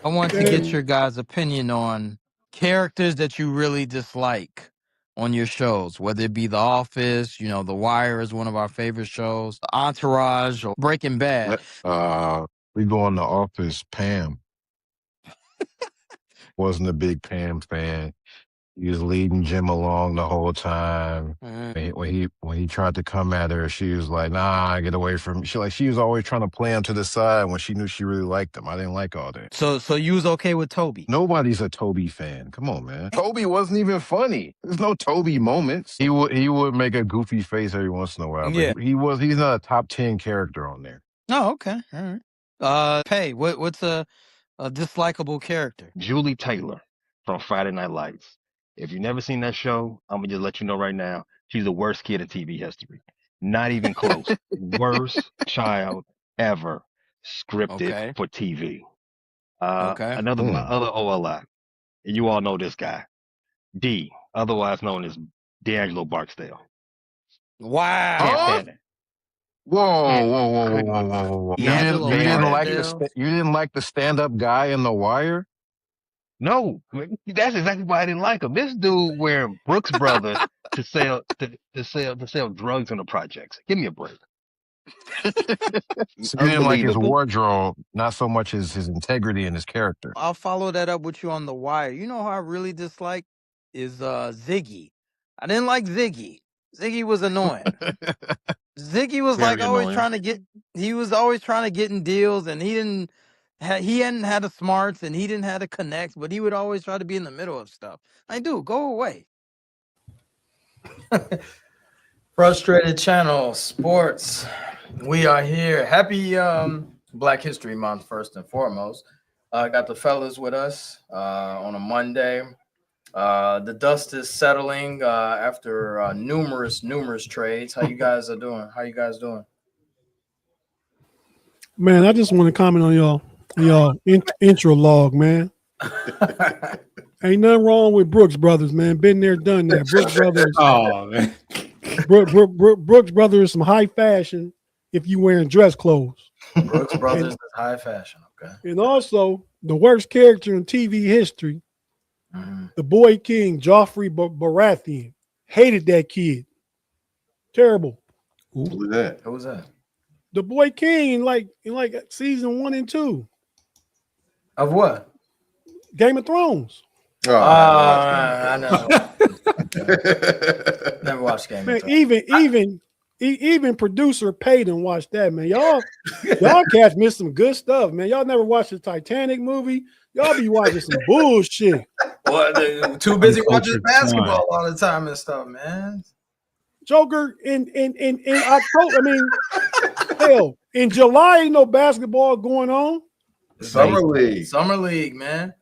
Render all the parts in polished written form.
I want to get your guys' opinion on characters that you really dislike on your shows, whether it be The Office, The Wire is one of our favorite shows, Entourage, or Breaking Bad. We go on The Office. Pam wasn't a big Pam fan. He was leading Jim along the whole time. When he tried to come at her, she was like, "Nah, get away from me." She was always trying to play him to the side when she knew she really liked him. I didn't like all that. So you was okay with Toby? Nobody's a Toby fan. Come on, man. Toby wasn't even funny. There's no Toby moments. He would make a goofy face every once in a while. But he's not a top 10 character on there. Oh, okay. All right. Pay, what's a dislikable character? Julie Taylor from Friday Night Lights. If you've never seen that show, I'm gonna just let you know right now, she's the worst kid in TV history. Not even close. Worst child ever scripted for TV. Another my other OLI. You all know this guy. D, otherwise known as D'Angelo Barksdale. Wow. Whoa. You didn't like the stand-up guy in The Wire? No, that's exactly why I didn't like him. This dude wearing Brooks Brothers to sell drugs in the projects. Give me a break. So you didn't like his wardrobe, not so much as his integrity and his character. I'll follow that up with you on The Wire. You know who I really dislike is Ziggy. I didn't like Ziggy. Ziggy was annoying. Ziggy was always trying to get. He was always trying to get in deals, and he hadn't had the smarts, and he didn't have the connects, but he would always try to be in the middle of stuff. Dude, go away. Frustrated Channel Sports. We are here. Happy Black History Month, first and foremost. Got the fellas with us on a Monday. The dust is settling after numerous trades. How you guys are doing? How you guys doing? Man, I just want to comment on y'all intro log, man. Ain't nothing wrong with Brooks Brothers, man. Been there, done that. Brooks Brothers. Oh man. Brooks Brothers is some high fashion if you wearing dress clothes. Brooks Brothers is high fashion, okay. And also the worst character in TV history, the boy king, Joffrey Baratheon. Hated that kid. Terrible. Who was that? Who was that? The boy king in like season 1 and 2. Of what? Game of Thrones. Oh, I know. Never watched Game of Thrones. Even producer paid and watched that, man. Y'all cats missed some good stuff, man. Y'all never watched the Titanic movie. Y'all be watching some bullshit. Well, they're too busy watching basketball all the time and stuff, man. Joker in October. I mean, hell, in July ain't no basketball going on. Summer League, man.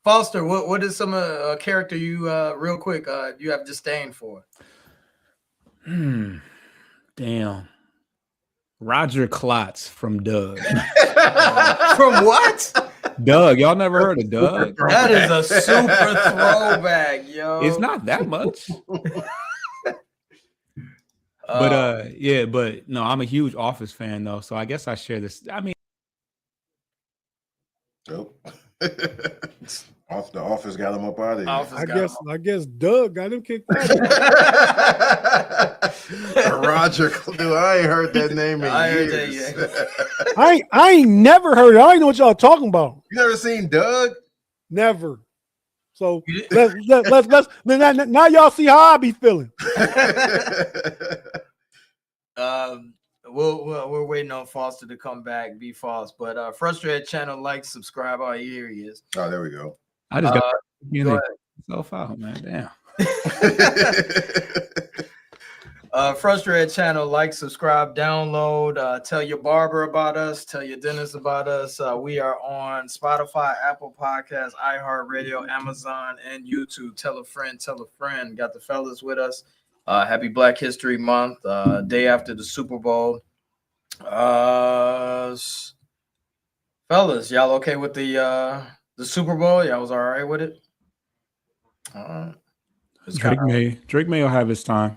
Foster, what is some character you real quick you have disdain for? Damn. Roger Klotz from Doug. From what? Doug. Y'all never heard of Doug? That is a super throwback, yo. It's not that much. But no, I'm a huge Office fan though, so I guess I share this. I mean, The Office got him up out of here. I guess Doug got him kicked out. Roger, dude, I ain't heard that name in years. I ain't never heard it. I ain't know what y'all talking about. You never seen Doug? Never. So let's now y'all see how I be feeling. We're waiting on Foster to come back, be false. But Frustrated Channel, like, subscribe. Oh, here he is. Oh, there we go. I just got myself out, man. Damn. Frustrated Channel, like, subscribe, download, tell your barber about us, tell your dentist about us. We are on Spotify, Apple Podcasts, iHeartRadio, Amazon, and YouTube. Tell a friend. Got the fellas with us. Happy Black History Month, day after the Super Bowl. Fellas, y'all okay with the Super Bowl? Y'all was all right with it? Drake may have his time.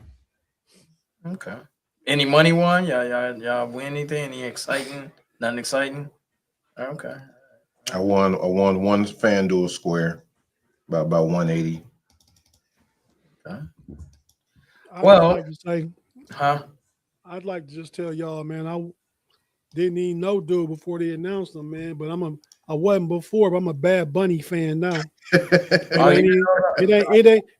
Okay. Any money won? Y'all win anything? Any exciting? Nothing exciting? Okay. I won one FanDuel square, about 180. Okay. I'd like to say, huh? I'd like to just tell y'all, man, I didn't even know dude before they announced him, man. But I wasn't before, but I'm a Bad Bunny fan now. It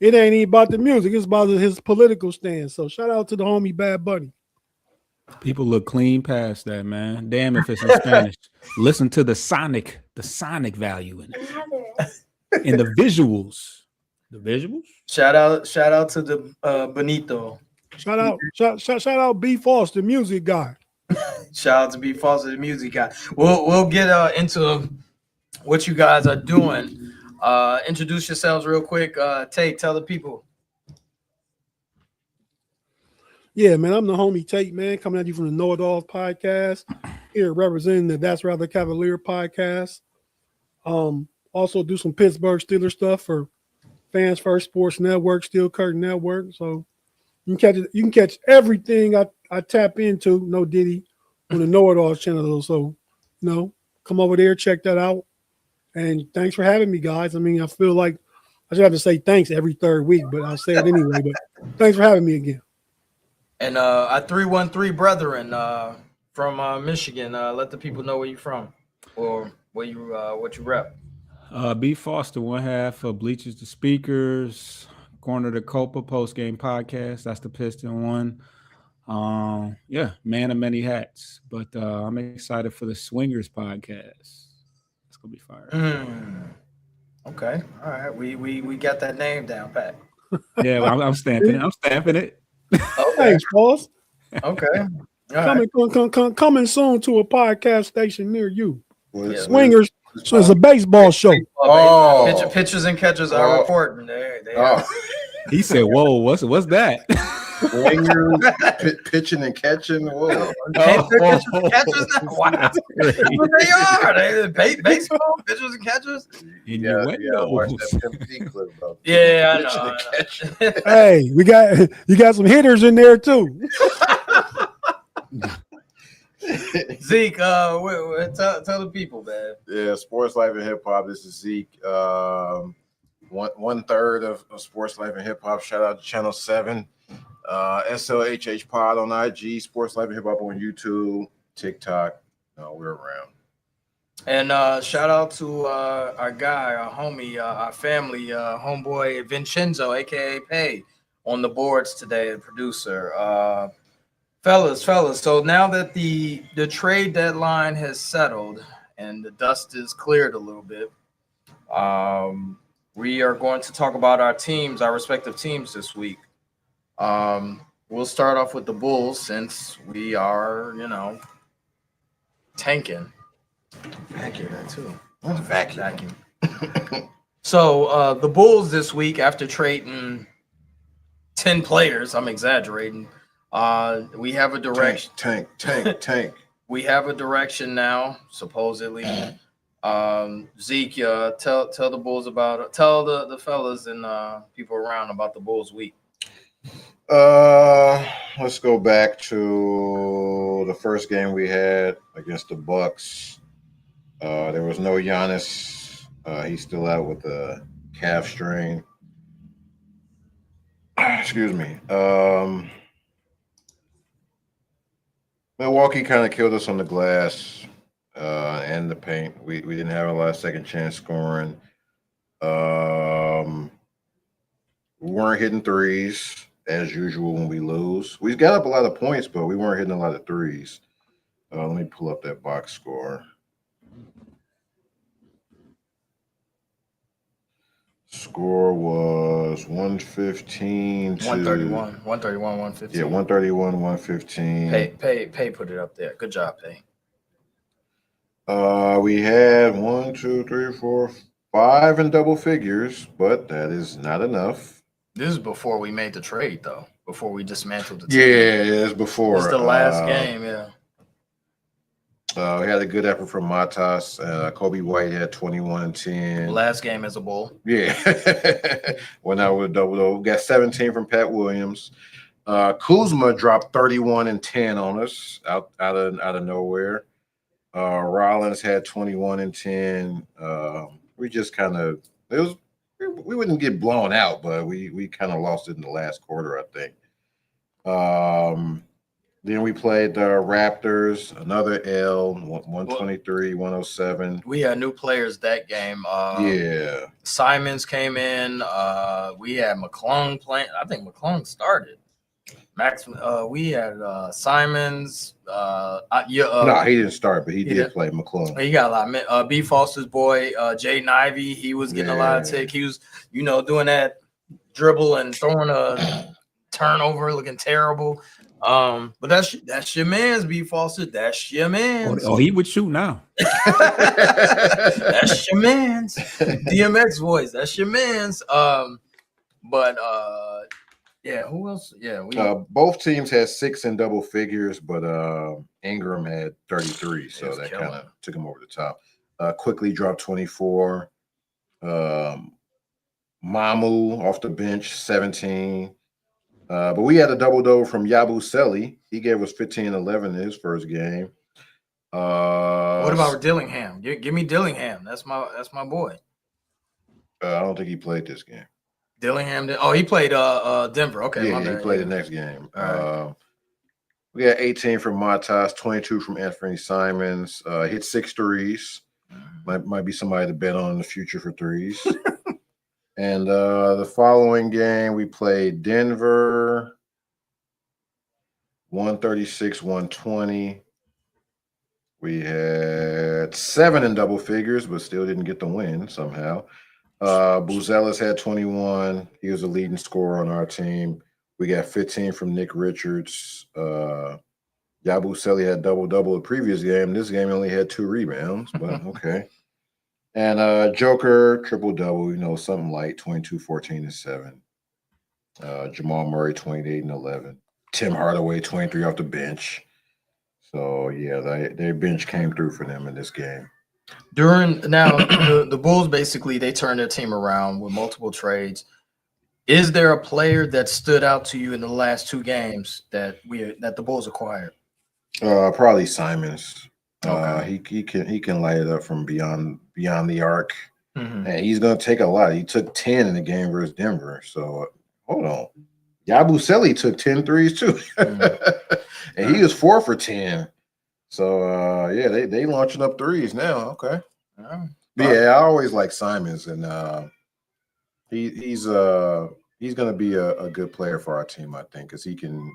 ain't even about the music. It's about his political stance. So shout out to the homie Bad Bunny. People look clean past that, man. Damn if it's in Spanish. Listen to the sonic value in it. And the visuals. The visuals? Shout out to the Benito. Shout out B Foster, music guy. Shout out to B Foster, the music guy. We'll get into what you guys are doing. Introduce yourselves real quick. Tate, tell the people. Yeah, man, I'm the homie Tate, man, coming at you from the Know It All podcast. Here representing the That's Rather Cavalier podcast. Also do some Pittsburgh Steelers stuff for Fans First Sports Network, Steel Curtain Network. So you can catch everything I tap into, no Diddy, on the Know It All channel. So, come over there, check that out. And thanks for having me, guys. I mean, I feel like I should have to say thanks every third week, but I'll say it anyway. But thanks for having me again. And our 313 brethren from Michigan, let the people know where you're from or what you rep. B Foster, one half of Bleachers to Speakers, Corner to Copa post game podcast. That's the Piston one. Yeah, man of many hats. But I'm excited for the Swingers podcast. It's gonna be fire. Okay, all right. We got that name down, Pat. Yeah, well, I'm stamping it. I'm stamping it. Okay. Thanks, boss. Okay. Coming soon to a podcast station near you. Yeah. Swingers. So it's a baseball show. Pitchers and catchers are reporting. He said, "Whoa, what's that?" Swingers, pitching and catching. Whoa. Pitchers and catchers now? Wow. They are. They baseball pitchers and catchers. Yeah, yeah, I know. Hey, you got some hitters in there too. Zeke, tell the people, man. Yeah, Sports Life and Hip Hop. This is Zeke. 1/3 of Sports Life and Hip Hop. Shout out to Channel 7. SLHH Pod on IG. Sports Life and Hip Hop on YouTube, TikTok. We're around. And shout out to our guy, our homie, our family, homeboy Vincenzo, aka Pay, on the boards today, the producer. Fellas, so now that the trade deadline has settled and the dust is cleared a little bit, we are going to talk about our teams, our respective teams this week. We'll start off with the Bulls since we are, tanking. Vacuum that too. Vacuum. So the Bulls this week, after trading 10 players, I'm exaggerating. We have a direction. Tank. We have a direction now, supposedly. Zeke, tell the Bulls tell the fellas and people around about the Bulls week. Let's go back to the first game we had against the Bucks. There was no Giannis. He's still out with a calf strain. Excuse me. Milwaukee kind of killed us on the glass and the paint. We didn't have a lot of second chance scoring. We weren't hitting threes as usual when we lose. We got up a lot of points, but we weren't hitting a lot of threes. Let me pull up that box score. Score was 115 to 131, 115. Yeah, 131, 115. Pay put it up there. Good job, Pay. We had 1, 2, 3, 4, 5 in double figures, but that is not enough. This is before we made the trade, though. Before we dismantled the team. Yeah, it's before. It's the last game, yeah. We had a good effort from Matas. Kobe White had 21 and 10. Last game as a Bull. Yeah. Went out with a double. We got 17 from Pat Williams. Kuzma dropped 31 and 10 on us out of nowhere. Rollins had 21 and 10. We just kind of we wouldn't get blown out, but we kind of lost it in the last quarter, I think. Then we played the Raptors, another L, 123, 107. We had new players that game. Yeah. Simons came in. We had McClung playing. I think McClung started. Max. We had Simons. No, he didn't start, but he did play McClung. He got a lot. B. Foster's boy, Jay Nivey, he was getting a lot of tick. He was, doing that dribble and throwing a turnover, looking terrible. But that's your man's, B. Foster. That's your man's. Oh, he would shoot now. That's your man's. DMX voice. That's your man's. Yeah, who else? Yeah, both teams had 6 in double figures, but Ingram had 33, so that kind of took him over the top. Quickly dropped 24. Mamu off the bench, 17. But we had a double-double from Yabusele. He gave us 15 and 11 in his first game. What about Dillingham? Give me Dillingham. That's my boy. I don't think he played this game. Dillingham did. Oh, he played Denver. Okay, yeah, he played the next game. Right. We had 18 from Matas, 22 from Anthony Simons. Hit 6 threes. Might be somebody to bet on in the future for threes. And the following game, we played Denver, 136, 120. We had 7 in double figures, but still didn't get the win somehow. Buzelis had 21. He was the leading scorer on our team. We got 15 from Nick Richards. Yabusele had double-double the previous game. This game only had 2 rebounds, but okay. And Joker, triple-double, something light, 22, 14, and 7. Jamal Murray, 28 and 11. Tim Hardaway, 23 off the bench. So, yeah, their bench came through for them in this game. The Bulls, basically, they turned their team around with multiple trades. Is there a player that stood out to you in the last 2 games that the Bulls acquired? Probably Simons. Okay. He can light it up from beyond the arc, and he's going to take a lot. He took 10 in the game versus Denver. So hold on, Yabusele took 10 threes too, and he was 4 for 10. So yeah, they launching up threes now. Okay, but yeah, I always like Simons, and he's going to be a good player for our team, I think, because he can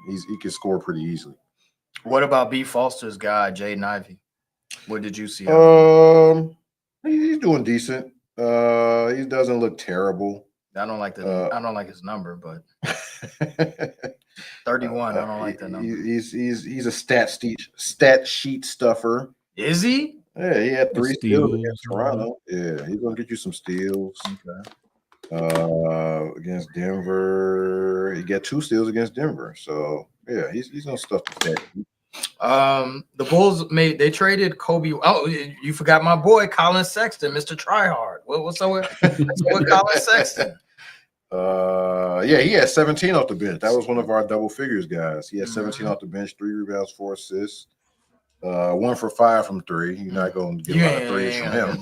score pretty easily. What about B. Foster's guy, Jay Nivey? What did you see? He's doing decent. He doesn't look terrible. I don't like his number, but 31. I don't like that number. He's a stat sheet stuffer. Is he? Yeah, he had 3 steals against Toronto. Yeah, he's gonna get you some steals. Okay. Against Denver, he got 2 steals against Denver. So yeah, he's gonna stuff the stat. The Bulls they traded Kobe. Oh, you forgot my boy Colin Sexton, Mr. Tryhard. What's up with Colin Sexton? Yeah, he had 17 off the bench. That was one of our double figures guys. He had 17 off the bench, 3 rebounds, 4 assists, 1 for 5 from 3. You're not going to get a lot of threes from him.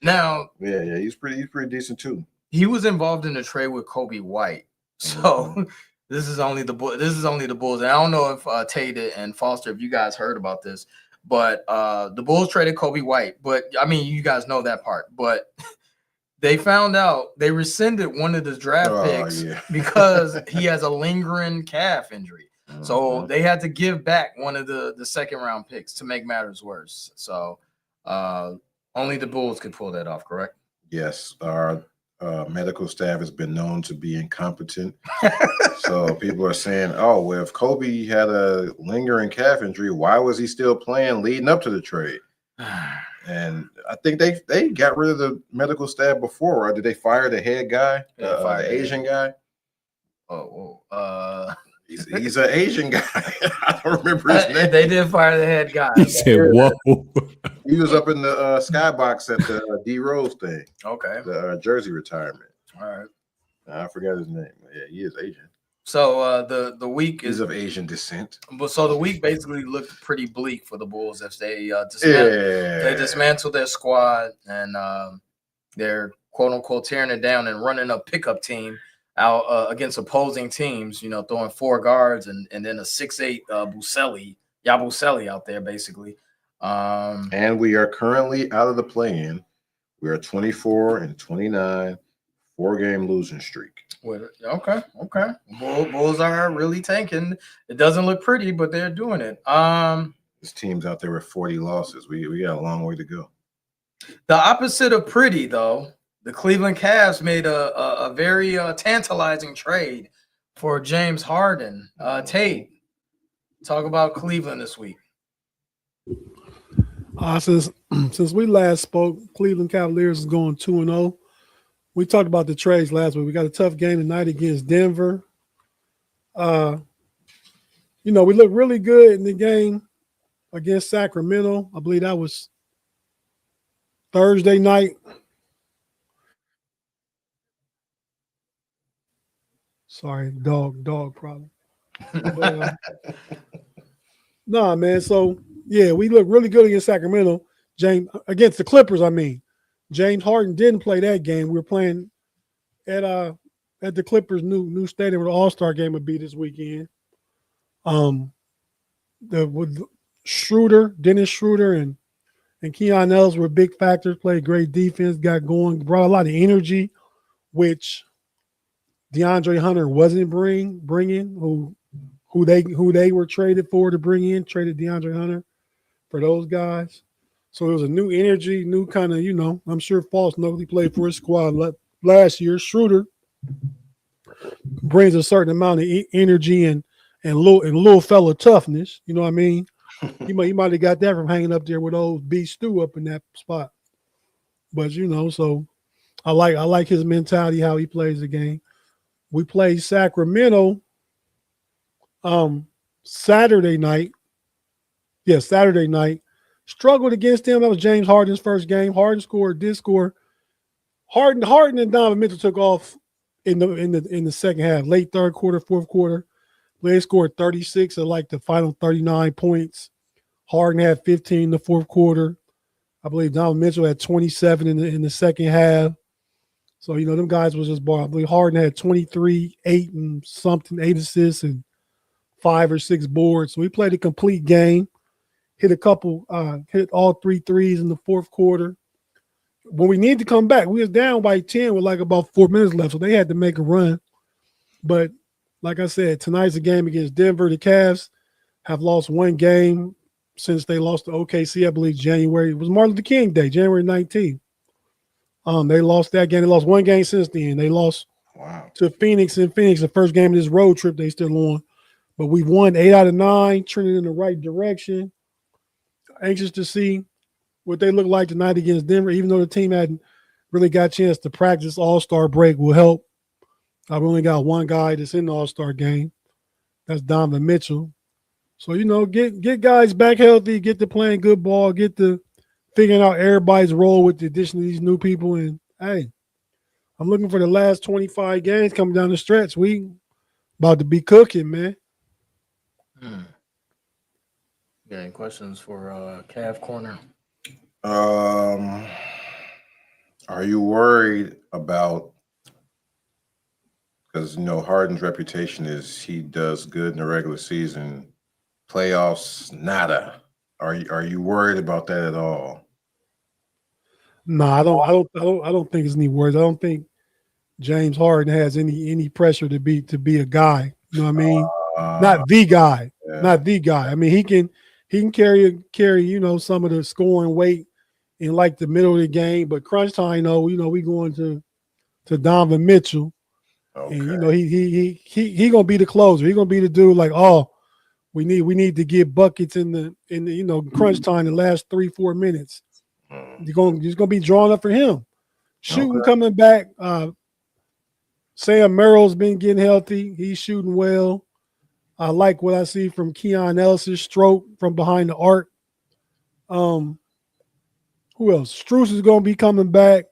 Now, yeah, he's pretty decent too. He was involved in a trade with Kobe White, so. This is only the Bulls. And I don't know if Tate and Foster, if you guys heard about this, but the Bulls traded Kobe White. But I mean, you guys know that part. But they found out they rescinded one of the draft picks because he has a lingering calf injury. So they had to give back one of the second round picks to make matters worse. So only the Bulls could pull that off, correct? Yes. Our medical staff has been known to be incompetent. So people are saying, oh, well, if Kobe had a lingering calf injury, why was he still playing leading up to the trade? And I think they got rid of the medical staff before, right? Did they fire the head guy, the Asian guy? He's an Asian guy. I don't remember his name. They did fire the head guy. He said, whoa. He was up in the skybox at the D Rose thing. Okay. The jersey retirement. All right. I forgot his name. Yeah, he is Asian. So the week He's is of Asian descent. But so the week basically looked pretty bleak for the Bulls if they dismantle their squad and they're quote unquote tearing it down and running a pickup team out against opposing teams. You know, throwing 4 guards and then a 6'8" Yabusele out there basically. And we are currently out of the play-in. We are 24-29, 4-game losing streak. Okay. Bulls are really tanking. It doesn't look pretty, but they're doing it. This team's out there with 40 losses. We got a long way to go. The opposite of pretty, though, the Cleveland Cavs made a very tantalizing trade for James Harden. Tate, talk about Cleveland this week. Since we last spoke, Cleveland Cavaliers is going 2-0. We talked about the trades last week. We got a tough game tonight against Denver. We looked really good in the game against Sacramento. I believe that was Thursday night. Sorry, dog problem. Nah, man. So yeah, we looked really good against Sacramento. Against the Clippers, I mean. James Harden didn't play that game. We were playing at the Clippers' new stadium where the All-Star game would be this weekend. With Dennis Schroeder and Keon Ellis were big factors. Played great defense, got going, brought a lot of energy, which DeAndre Hunter wasn't bringing. Who they were traded for to bring in, traded DeAndre Hunter for those guys. So it was a new energy, new kind of, I'm sure False knows he played for his squad last year. Schroeder brings a certain amount of energy and little fella toughness. You know what I mean? He might have got that from hanging up there with old B Stu up in that spot. But so I like his mentality, how he plays the game. We played Sacramento Saturday night. Yeah, Saturday night. Struggled against them. That was James Harden's first game. Harden did score. Harden and Donovan Mitchell took off in the second half, late third quarter, fourth quarter. They scored 36 of like the final 39 points. Harden had 15 in the fourth quarter. I believe Donovan Mitchell had 27 in the second half. So, them guys was just ball. I believe Harden had 23, 8 assists and 5 or 6 boards. So we played a complete game. Hit all 3 threes in the fourth quarter. When we needed to come back, we was down by 10 with like about 4 minutes left, so they had to make a run. But like I said, tonight's a game against Denver. The Cavs have lost one game since they lost to OKC, I believe January. It was Martin Luther King Day, January 19th. They lost that game. They lost one game since then. They lost to Phoenix in Phoenix, the first game of this road trip they still on. But we've won 8 out of 9, trending in the right direction. Anxious to see what they look like tonight against Denver, even though the team hadn't really got a chance to practice. All-Star break will help. I've only got one guy that's in the All-Star game. That's Donovan Mitchell. So, get guys back healthy, get to playing good ball, get to figuring out everybody's role with the addition of these new people. And, hey, I'm looking for the last 25 games coming down the stretch. We about to be cooking, man. Got any questions for Cav Corner? Are you worried about, because Harden's reputation is he does good in the regular season, playoffs nada. Are you worried about that at all? No, I don't think it's any worries. I don't think James Harden has any pressure to be a guy. You know what I mean? Not the guy. Yeah. Not the guy. I mean, he can carry some of the scoring weight in like the middle of the game, but crunch time, we going to Donovan Mitchell. Okay. And he gonna be the closer. He gonna be the dude like, we need to get buckets in the crunch time the last 3-4 minutes. You're gonna be drawn up for him. Shooting coming back. Sam Merrill's been getting healthy. He's shooting well. I like what I see from Keon Ellis' stroke from behind the arc. Who else? Strus is going to be coming back.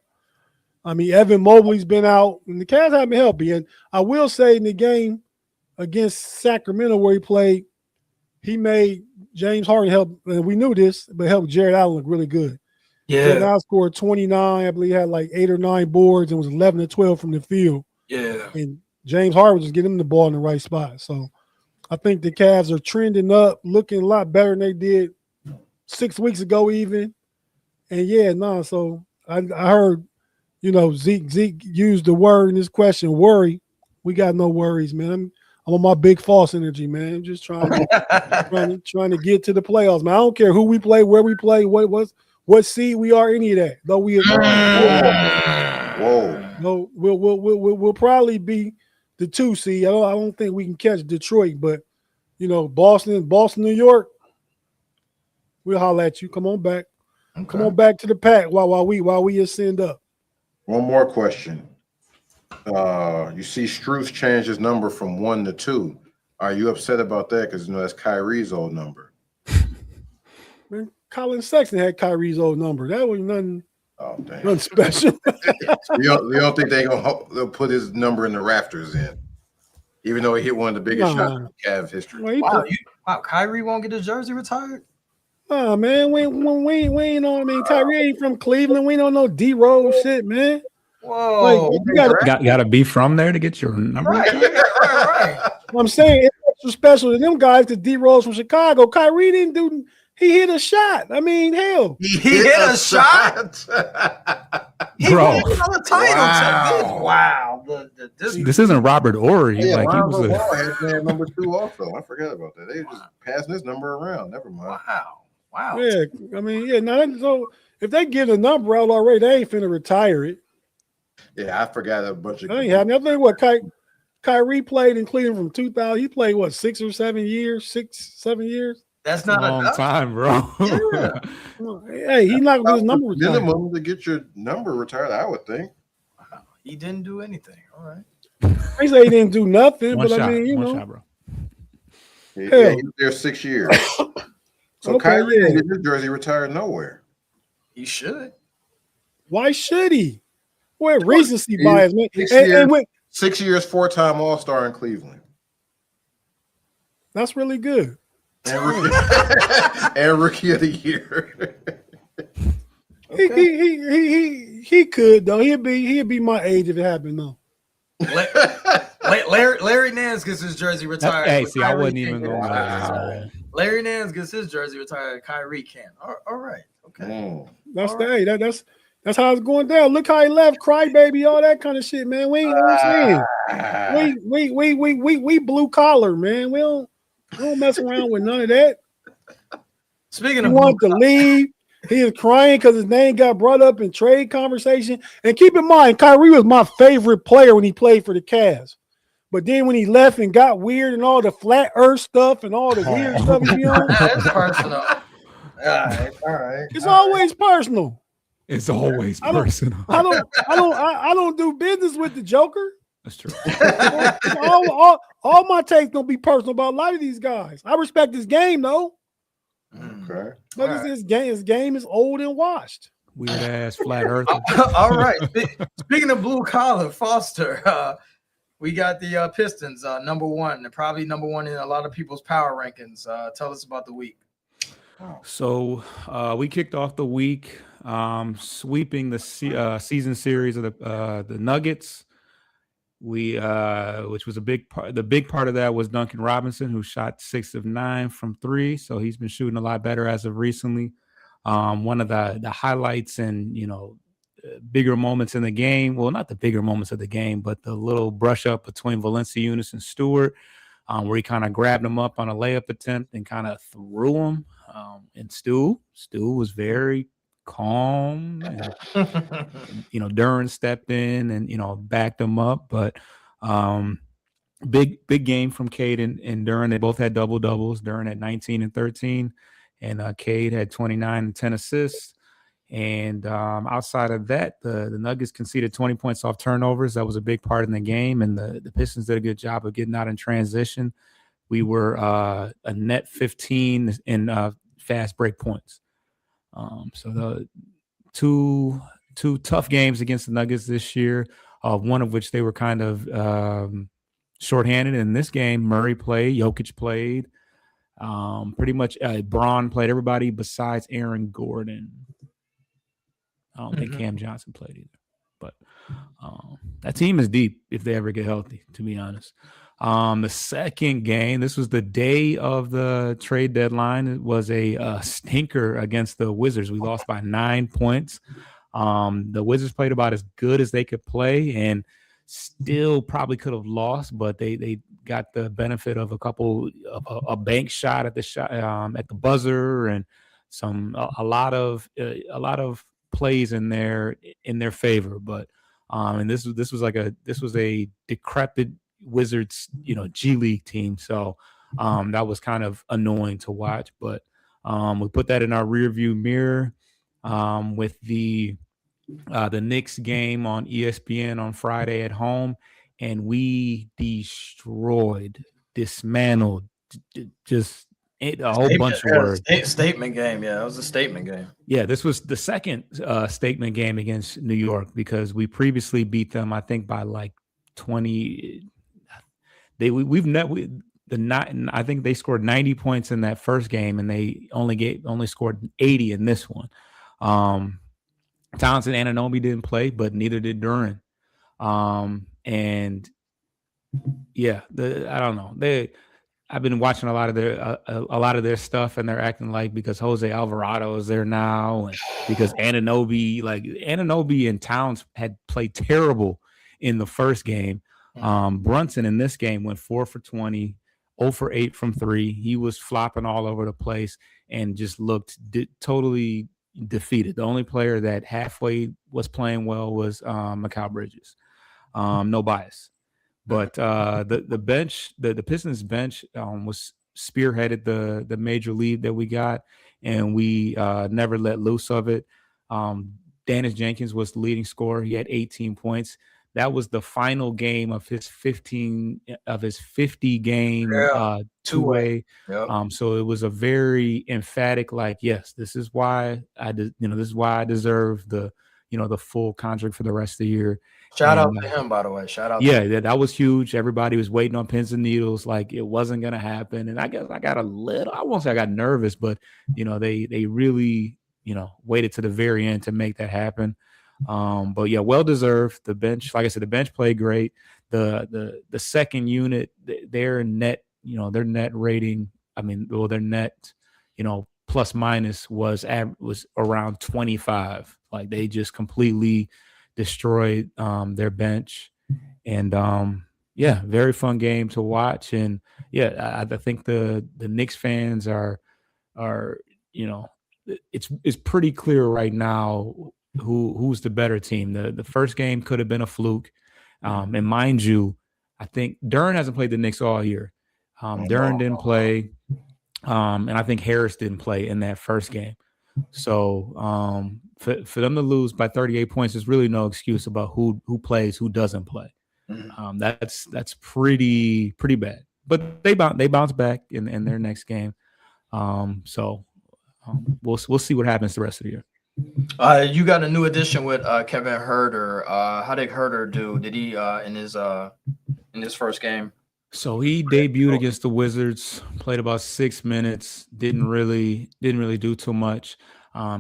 I mean, Evan Mobley's been out, and the Cavs have been healthy. And I will say in the game against Sacramento where he played, he made James Harden help, and we knew this, but helped Jared Allen look really good. Yeah. Jared Allen scored 29. I believe he had like 8 or 9 boards and was 11 to 12 from the field. Yeah. And James Harden was just getting him the ball in the right spot. So I think the Cavs are trending up, looking a lot better than they did 6 weeks ago even. And so I heard, Zeke used the word in this question, worry. We got no worries, man. I'm on my big false energy, man. I'm just trying to get to the playoffs, man. I don't care who we play, where we play, what seed we are, any of that. Though we'll probably be the 2 seed. I don't think we can catch Detroit, but Boston, New York, we'll holler at you. Come on back. Okay. Come on back to the pack while we ascend up. One more question. You see Strus changed his number from 1 to 2. Are you upset about that? Because that's Kyrie's old number. Man, Colin Sexton had Kyrie's old number. That was nothing. Oh, damn. Nothing special. you don't think they'll put his number in the rafters in, even though he hit one of the biggest shots in Cavs history. Wow, Kyrie won't get his jersey retired? Oh man, we ain't on. I mean, Kyrie ain't from Cleveland. We don't know D-Rose shit, man. Whoa, like, you gotta be from there to get your number. Right. I'm saying it's extra special to them guys. The D-Rose from Chicago. Kyrie didn't do. He hit a shot. I mean, hell, he hit a shot. He won another title. Wow. This isn't Robert Ory. Yeah, like he was had number 2 also. I forgot about that. They were just passing his number around. Never mind. Wow. Yeah, I mean, so if they get a number out already, they ain't finna retire it. Yeah, I forgot a bunch of. I ain't had nothing. What Kyrie played in Cleveland from 2000. He played 6 or 7 years? 6, 7 years. That's not a long time, bro. Yeah. Hey, he's not going to get his number retired. Minimum to get your number retired, I would think. Wow. He didn't do anything. All right. They say he didn't do nothing, one but shot, I mean, one shot, bro. Yeah, he was there 6 years. So Kyrie didn't get his jersey retired nowhere. He should. Why should he? What recency bias, man? 6 years, 4-time All-Star in Cleveland. That's really good. And rookie of the year. He could though. He'd be my age if it happened though. Larry Nance gets his jersey retired. Hey, see, I wasn't even going. Wow. Larry Nance gets his jersey retired. Kyrie can't. All right. Okay. That's that's how it's going down. Look how he left, crybaby, all that kind of shit, man. We ain't saying. We blue collar, man. We don't mess around with none of that. Speaking of, he wanted to leave. He is crying because his name got brought up in trade conversation. And keep in mind, Kyrie was my favorite player when he played for the Cavs. But then when he left and got weird and all the flat earth stuff and all the weird stuff he be on. That's personal. All right. It's always personal. It's always personal. I don't do business with the Joker. That's true. all my takes gonna be personal about a lot of these guys. I respect this game though. Okay. But his game is old and washed. Weird ass flat earth. All right. Speaking of blue collar, Foster, we got the Pistons number 1. They're probably number 1 in a lot of people's power rankings. Tell us about the week. So we kicked off the week sweeping the season series of the Nuggets. Which was a big part. The big part of that was Duncan Robinson, who shot 6 of 9 from 3. So he's been shooting a lot better as of recently. One of the highlights and bigger moments in the game. Well, not the bigger moments of the game, but the little brush up between Valanciunas and Stewart, where he kind of grabbed him up on a layup attempt and kind of threw him. And Stu was very calm and Duran stepped in and backed him up, but big game from Cade and Duran. They both had double doubles. Duran had 19 and 13 and Cade had 29 and 10 assists. And outside of that, the Nuggets conceded 20 points off turnovers. That was a big part in the game, and the Pistons did a good job of getting out in transition. We were a net 15 in fast break points. So the two tough games against the Nuggets this year, one of which they were kind of shorthanded in this game. Murray played, Jokic played, pretty much Braun played, everybody besides Aaron Gordon. I don't think Cam Johnson played either. But that team is deep if they ever get healthy, to be honest. The second game, this was the day of the trade deadline. It was a stinker against the Wizards. We lost by 9 points. The Wizards played about as good as they could play and still probably could have lost, but they got the benefit of a bank shot at the buzzer and a lot of plays in their favor. But and this was a decrepit Wizards, G League team. So that was kind of annoying to watch, but we put that in our rear view mirror with the Knicks game on ESPN on Friday at home, and we dismantled, just a whole bunch of words. Statement game. Yeah, it was a statement game. Yeah, this was the second statement game against New York because we previously beat them, I think, by like 20. I think they scored 90 points in that first game, and they only scored 80 in this one. Townsend and Anunoby didn't play, but neither did Duran. And yeah, I don't know. I've been watching a lot of their stuff, and they're acting like because Jose Alvarado is there now, and because Anunoby and Towns had played terrible in the first game. Brunson in this game went 4 for 20, 0 for 8 from 3. He was flopping all over the place and just looked totally defeated. The only player that halfway was playing well was Mikal Bridges. No bias. But the bench, the Pistons bench was spearheaded the major lead that we got, and we never let loose of it. Dennis Jenkins was the leading scorer. He had 18 points. That was the final game of his 50 game two-way. Yep. So it was a very emphatic, yes, this is why I deserve the full contract for the rest of the year. Shout out to him, by the way. Yeah, that was huge. Everybody was waiting on pins and needles, like it wasn't gonna happen. And I guess I got I won't say I got nervous, but they really waited to the very end to make that happen. But yeah, well deserved. The bench, like I said, the bench played great. The second unit, their net, their net rating, their net, plus minus was around 25. Like they just completely destroyed their bench. And yeah, very fun game to watch. And yeah, I think the Knicks fans are it's pretty clear right now who's the better team. The first game could have been a fluke. And mind you, I think Duran hasn't played the Knicks all year. Duran didn't play. And I think Harris didn't play in that first game. So for them to lose by 38 points, there's really no excuse about who plays, who doesn't play. That's pretty bad. But they bounce back in their next game. So we'll see what happens the rest of the year. You got a new addition with Kevin Huerter. How did Huerter do? Did he in his first game? So he debuted against the Wizards, played about 6 minutes, didn't really do too much.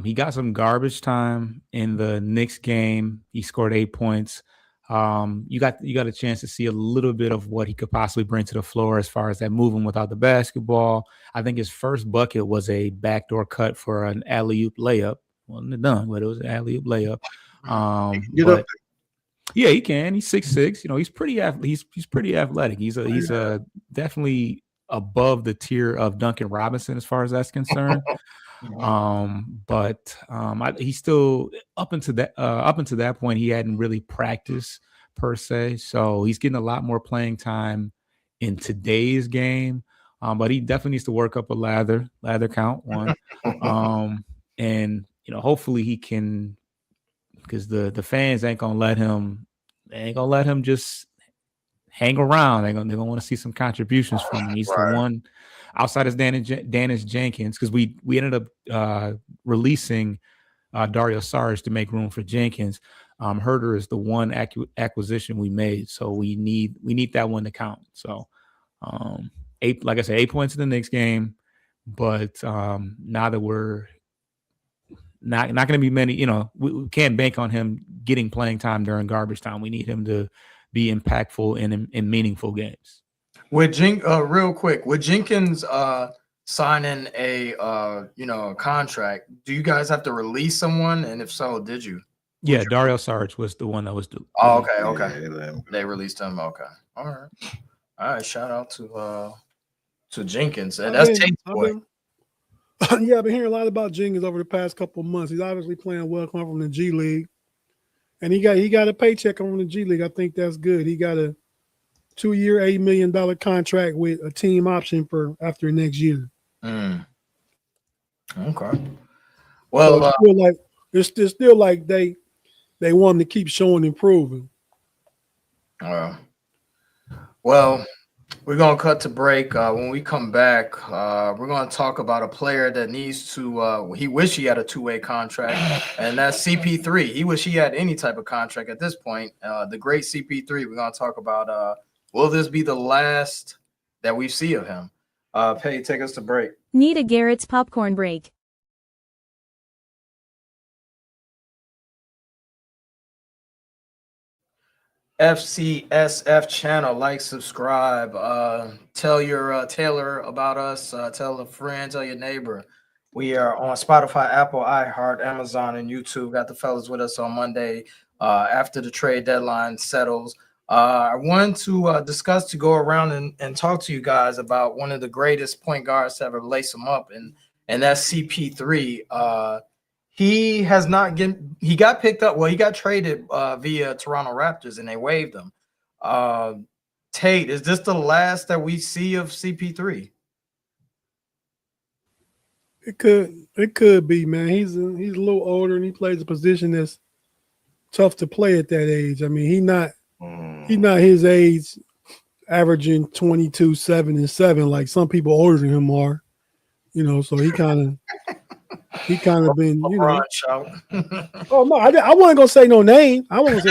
He got some garbage time in the Knicks game. He scored 8 points. You got a chance to see a little bit of what he could possibly bring to the floor as far as that moving without the basketball. I think his first bucket was a backdoor cut for an alley-oop layup. Wasn't done, but it was an alley-oop layup. Yeah, he can. He's 6'6". He's pretty athletic. He's definitely above the tier of Duncan Robinson as far as that's concerned. But he's still up until that point he hadn't really practiced per se. So he's getting a lot more playing time in today's game. But he definitely needs to work up a lather count one. And hopefully he can, because the fans ain't gonna let him just hang around. They're gonna want to see some contributions from him. He's the one outside of Dennis Jenkins, because we ended up releasing Dario Saric to make room for Jenkins. Herder is the one acquisition we made, so we need that one to count. So, 8, like I said, 8 points in the next game, but now that we're not going to be many, we can't bank on him getting playing time during garbage time. We need him to be impactful in meaningful games. Real quick, with Jenkins signing a contract, do you guys have to release someone? And if so, did you? Yeah, Dario Saric was the one that was due. Oh, okay. Yeah, they released him. Okay. All right. Shout out to Jenkins. And that's Tate's boy. Yeah, I've been hearing a lot about Jenkins over the past couple of months. He's obviously playing well, coming from the G League. And he got a paycheck from the G League. I think that's good. He got a 2-year, $8 million contract with a team option for after next year. Okay. Well, so it's still like they want him to keep showing improving. Well, we're gonna cut to break. When we come back, we're gonna talk about a player that needs to. He wish he had a 2-way contract, and that's CP3. He wish he had any type of contract at this point. The great CP3. We're gonna talk about. Will this be the last that we see of him? Pay, take us to break. Need a Garrett's popcorn break. FCSF channel, like, subscribe, tell your Taylor about us, tell a friend, tell your neighbor. We are on Spotify, Apple, iHeart, Amazon, and YouTube. Got the fellas with us on Monday after the trade deadline settles. I wanted to go around and talk to you guys about one of the greatest point guards to ever lace them up, and that's CP3. He got picked up. Well, he got traded via Toronto Raptors, and they waived him. Tate, is this the last that we see of CP3? It could be, man. He's a little older, and he plays a position that's tough to play at that age. I mean, he's not his age, averaging 22, 7, and 7 like some people older than him are. So he kind of been, Oh no, I wasn't gonna say no name. But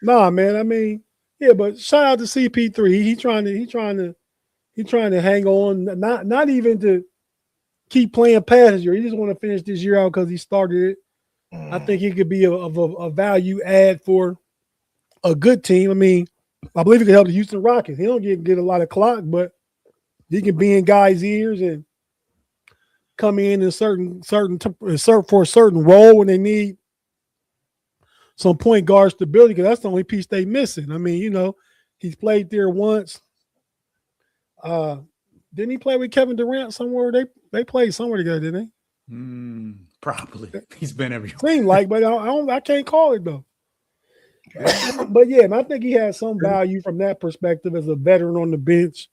nah, man. I mean, yeah. But shout out to CP3. He trying to hang on. Not even to keep playing past this year. He just want to finish this year out because he started it. I think he could be a value add for a good team. I mean, I believe he could help the Houston Rockets. He don't get a lot of clock, but he can be in guys' ears and come in for a certain role when they need some point guard stability, because that's the only piece they missing. I mean, he's played there once. Didn't he play with Kevin Durant somewhere? They played somewhere together, didn't they? Probably. He's been everywhere. Seemed like, but I can't call it though. But yeah, I think he has some value from that perspective as a veteran on the bench.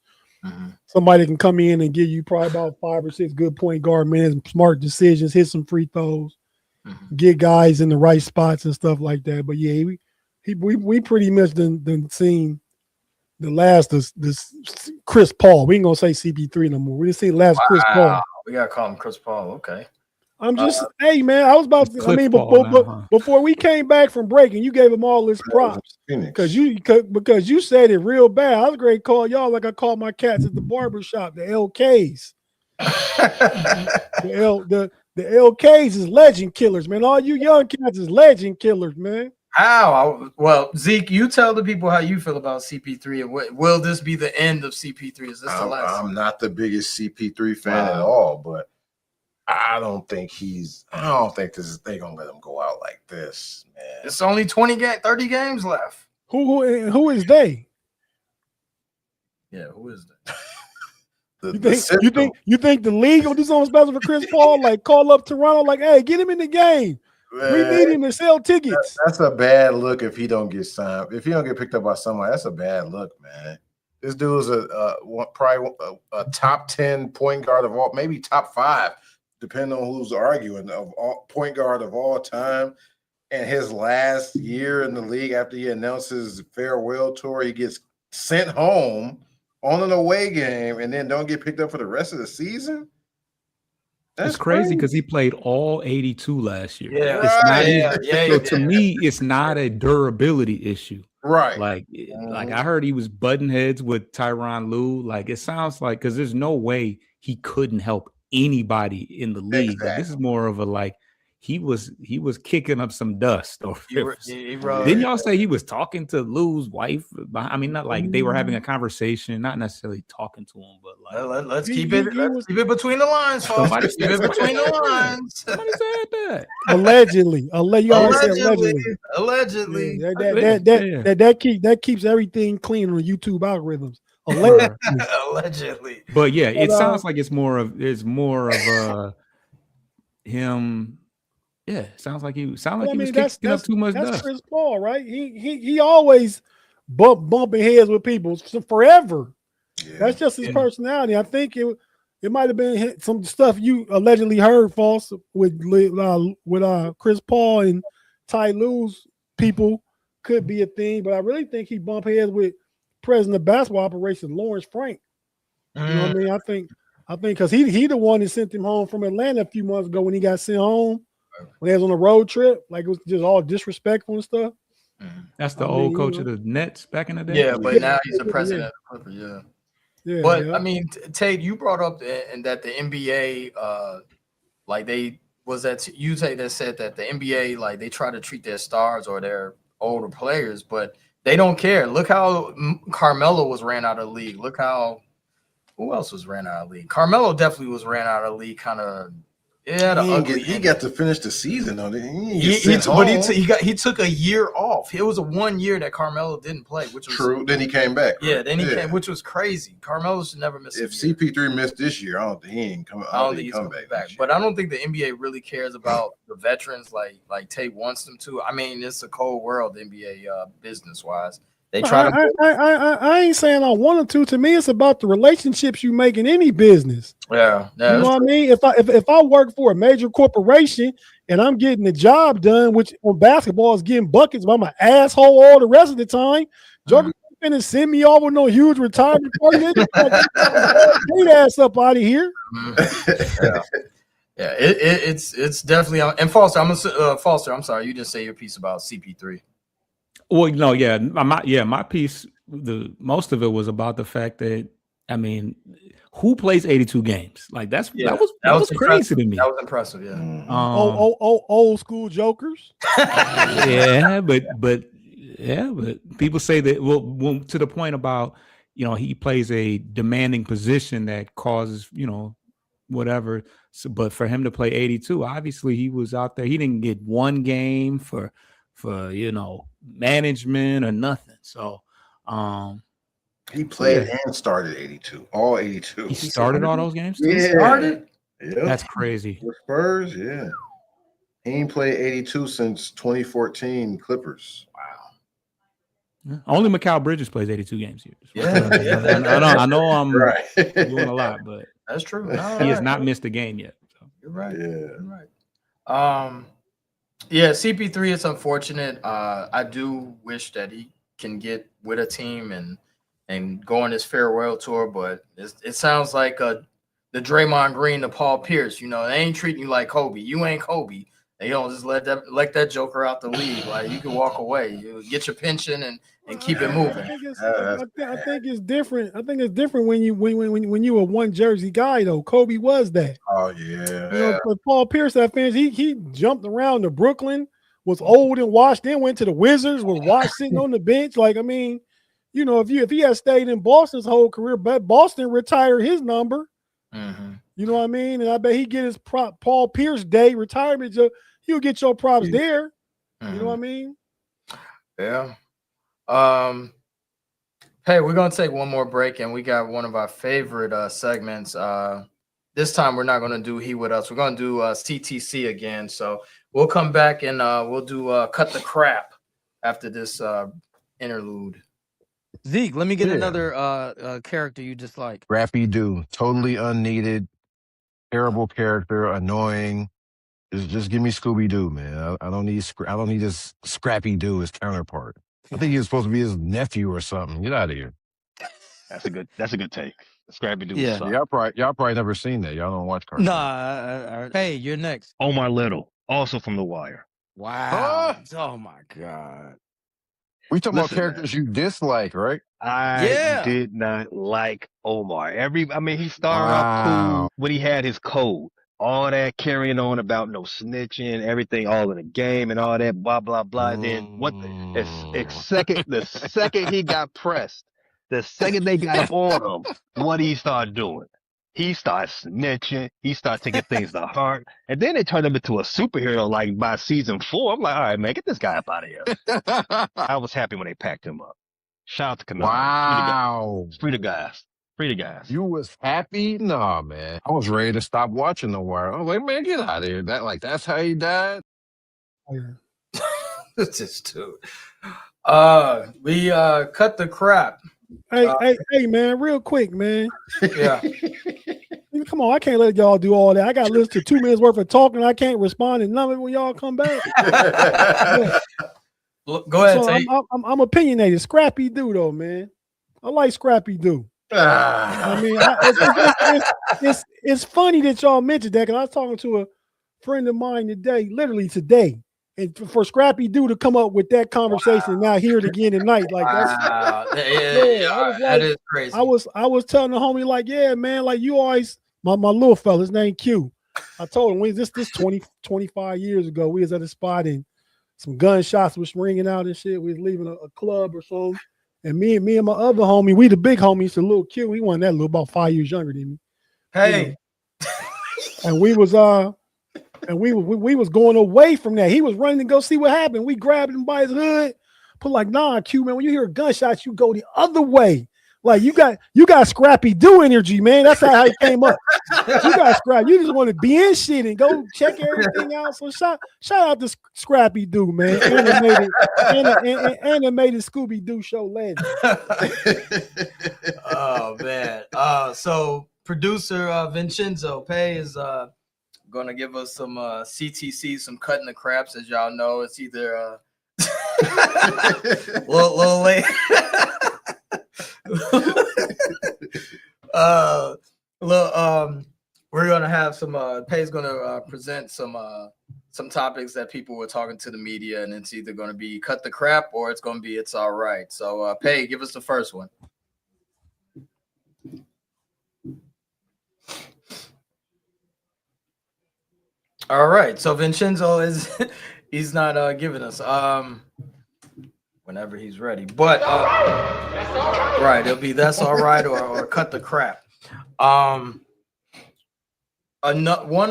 Somebody can come in and give you probably about 5 or 6 good point guard minutes, smart decisions, hit some free throws, get guys in the right spots and stuff like that. But yeah, we pretty much done seen the last of this Chris Paul. We ain't gonna say CP3 no more. We didn't see the last Chris Paul. We gotta call him Chris Paul. Okay. I'm just, hey man, I was about to. I mean, before we came back from breaking, you gave him all this props because you said it real bad. I was great call y'all like I called my cats at the barber shop, the LKs. the LKs is legend killers, man. All you young cats is legend killers, man. How? Well, Zeke, you tell the people how you feel about CP3, and will this be the end of CP3? Is this the last? I'm not the biggest CP3 fan at all, but I don't think they gonna let him go out like this, man. It's only 30 games left. Who is they? Yeah, who is that? You think the league will do something special for Chris Paul? Like call up Toronto, like, hey, get him in the game. Man, we need him to sell tickets. That's a bad look if he don't get signed. If he don't get picked up by somebody, that's a bad look, man. This dude is probably a top 10 point guard of all, maybe top 5. Depending on who's arguing, of all point guard of all time. And his last year in the league, after he announces farewell tour, he gets sent home on an away game and then don't get picked up for the rest of the season. It's crazy because he played all 82 last year. Yeah, it's not even, to me, it's not a durability issue. Right. Like I heard he was butting heads with Tyronn Lue. Like it sounds like because there's no way he couldn't help anybody in the league. Exactly. But this is more of a like he was kicking up some dust. Or didn't y'all say he was talking to Lue's wife? I mean, not like they were having a conversation, not necessarily talking to him, but like let's keep it between the lines, folks. Let's keep it between the lines. Somebody said that. Allegedly. Allegedly. That keeps everything clean on the YouTube algorithms. Allegedly. But yeah, it sounds like it's more of him. Yeah, sounds like he was kicking up too much dust. That's Chris Paul, right? He always bumping heads with people forever. Yeah. That's just his personality. I think it might have been some stuff you allegedly heard false with Chris Paul and Ty Lue's people could be a thing, but I really think he bumped heads with president of basketball operations Lawrence Frank. You know what I mean? I think because he the one that sent him home from Atlanta a few months ago when he got sent home. When they was on a road trip, like it was just all disrespectful and stuff. That's the old coach of the Nets back in the day. Yeah, but now he's the president of the Clippers. Yeah. But I mean, Tate, you brought up that the NBA, like they was that you say that said that the NBA like they try to treat their stars or their older players, but they don't care. Look how Carmelo was ran out of the league. Look how who else was ran out of the league? Carmelo definitely was ran out of the league, kind of. Yeah, he got to finish the season though. He took a year off. It was a 1 year that Carmelo didn't play, which was true. Then he came back. Right? Yeah, then he came, which was crazy. Carmelo should never miss. If CP3 missed this year, I don't think he ain't coming. I don't think he's coming back. But I don't think the NBA really cares about the veterans like Tate wants them to. I mean, it's a cold world, the NBA business wise. They try I ain't saying I wanted to. To me, it's about the relationships you make in any business. Yeah, you know what I mean. If I work for a major corporation and I'm getting the job done, which on basketball is getting buckets, but I'm an asshole all the rest of the time. Joker finna send me off with no huge retirement party. Get ass up out of here. Yeah, it's definitely. And Foster, Foster. I'm sorry, you didn't say your piece about CP3. Well, no, my piece, the most of it was about the fact that I mean, who plays 82 games? Like that was crazy to me. That was impressive, yeah. Old school jokers. Yeah, but people say that well to the point about he plays a demanding position that causes whatever. So, but for him to play 82, obviously he was out there. He didn't get one game for management or nothing. So he played and started 82, all 82. He started all those games too? Yeah. Started? Yeah. That's crazy. The Spurs, yeah. He ain't played 82 since 2014 Clippers. Wow. Only Mikal Bridges plays 82 games here. Yeah. I know I'm doing a lot, but that's true. He has not missed a game yet. So. You're right. Yeah. You're right. Yeah, CP3 is unfortunate. I do wish that he can get with a team and go on his farewell tour, but it sounds like the Draymond Green to Paul Pierce. They ain't treating you like Kobe. You ain't Kobe. They don't just let that joker out the league. Like you can walk away, you get your pension and keep it moving. I think it's different. I think it's different when you a one jersey guy though. Kobe was that. Oh yeah. But Paul Pierce, that fans, he jumped around to Brooklyn, was old and washed, then went to the Wizards, was washed sitting on the bench. Like I mean, if he had stayed in Boston's whole career, but Boston retired his number. Mm-hmm. You know what I mean? And I bet he get his Paul Pierce Day retirement. You'll get your props there. Mm-hmm. You know what I mean? Yeah. Hey, we're gonna take one more break, and we got one of our favorite segments. This time we're not gonna do He With Us. We're gonna do CTC again. So we'll come back and we'll do Cut the Crap after this interlude. Zeke, let me get another character you dislike. Scrappy Doo, totally unneeded, terrible character, annoying. Just give me Scooby Doo, man. I don't need this Scrappy Doo his counterpart. I think he was supposed to be his nephew or something. Get out of here. That's a good take. Scrappy Doo Yeah. sucked. Y'all probably never seen that. Y'all don't watch cartoons. Nah. Hey, you're next. Omar Little, also from The Wire. Wow. Oh my God. We talking about Listen, man. characters you dislike, right? I Yeah. did not like Omar. He started off Wow. cool when he had his code. All that carrying on about no snitching, everything all in the game and all that, blah, blah, blah. Then the second he got pressed, the second they got up on him, what he started doing? He started snitching. He started taking things to heart. And then they turned him into a superhero like by season 4. I'm like, all right, man, get this guy up out of here. I was happy when they packed him up. Shout out to Canard. Wow. Free the guys. Free the guys. You was happy? Nah, man. I was ready to stop watching The Wire. I was like, man, get out of here. That's how he died? This is too. We cut the crap. Hey, man, real quick, man. Yeah. Come on, I can't let y'all do all that. I got to listen to 2 minutes worth of talking. I can't respond to none of it when y'all come back. Go ahead. So I'm opinionated. Scrappy Doo, though, man. I like Scrappy Doo. I mean, it's funny that y'all mentioned that because I was talking to a friend of mine literally today, and for Scrappy Doo to come up with that conversation and now hear it again tonight, like that's that is crazy. I was telling the homie like, yeah, man, like you always my little fella, his name Q. I told him this 25 years ago, we was at a spot and some gunshots was ringing out and shit. We was leaving a club or something. And me and my other homie, we the big homies, the little Q. He wasn't that little, about 5 years younger than me. Hey, and we was we was going away from that. He was running to go see what happened. We grabbed him by his hood, put like, nah, Q, man. When you hear a gunshot, you go the other way. Like you got Scrappy Doo energy, man. That's how it came up. You got Scrappy. You just want to be in shit and go check everything out. So shout out to Scrappy Doo, man. Animated Scooby Doo show legend. Oh man. So producer Vincenzo Pay is gonna give us some CTC, some cutting the craps. As y'all know, it's either little late. We're gonna have some Pay's gonna present some topics that people were talking to the media, and it's either gonna be cut the crap or it's gonna be it's all right. So Pay, give us the first one. All right, so Vincenzo he's not giving us whenever he's ready, but right, it'll be that's all right or cut the crap. One